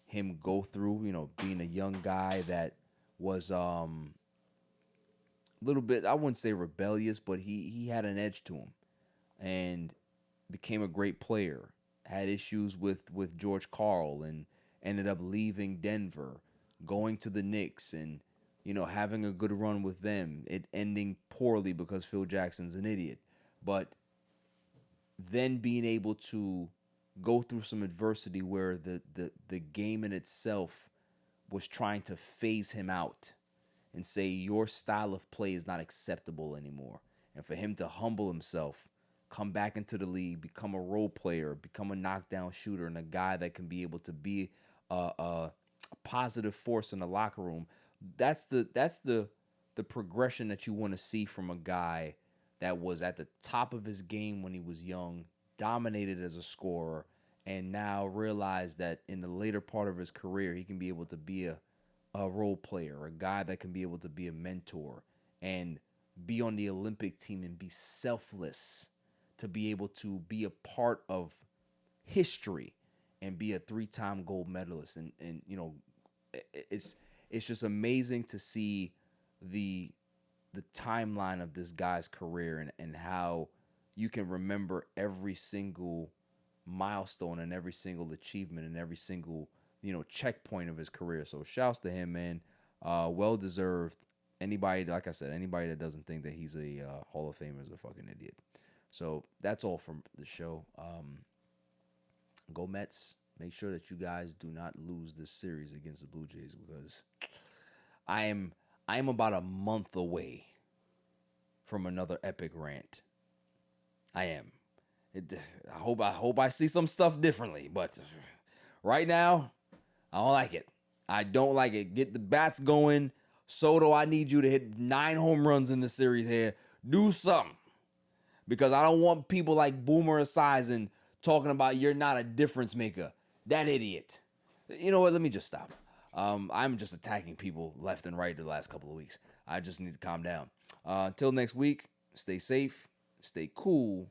him go through, being a young guy that was a little bit, I wouldn't say rebellious, but he had an edge to him and became a great player. Had issues with George Karl and ended up leaving Denver, going to the Knicks and, having a good run with them. It ending poorly because Phil Jackson's an idiot. But then being able to go through some adversity where the game in itself was trying to phase him out and say your style of play is not acceptable anymore. And for him to humble himself, come back into the league, become a role player, become a knockdown shooter, and a guy that can be able to be a positive force in the locker room, that's the progression that you want to see from a guy that was at the top of his game when he was young, dominated as a scorer, and now realized that in the later part of his career, he can be able to be a role player, a guy that can be able to be a mentor and be on the Olympic team and be selfless, to be able to be a part of history and be a 3-time gold medalist. And it's just amazing to see the timeline of this guy's career and how you can remember every single milestone and every single achievement and every single, checkpoint of his career. So shouts to him, man. Well deserved. Anybody, like I said, anybody that doesn't think that he's a Hall of Famer is a fucking idiot. So that's all from the show. Go Mets. Make sure that you guys do not lose this series against the Blue Jays, because I am about a month away from another epic rant. I am. I hope I see some stuff differently, but right now, I don't like it. I don't like it. Get the bats going. Soto, I need you to hit 9 home runs in the series here. Do something. Because I don't want people like Boomer Esiason talking about you're not a difference maker. That idiot. You know what? Let me just stop. I'm just attacking people left and right the last couple of weeks. I just need to calm down. Until next week, stay safe, stay cool,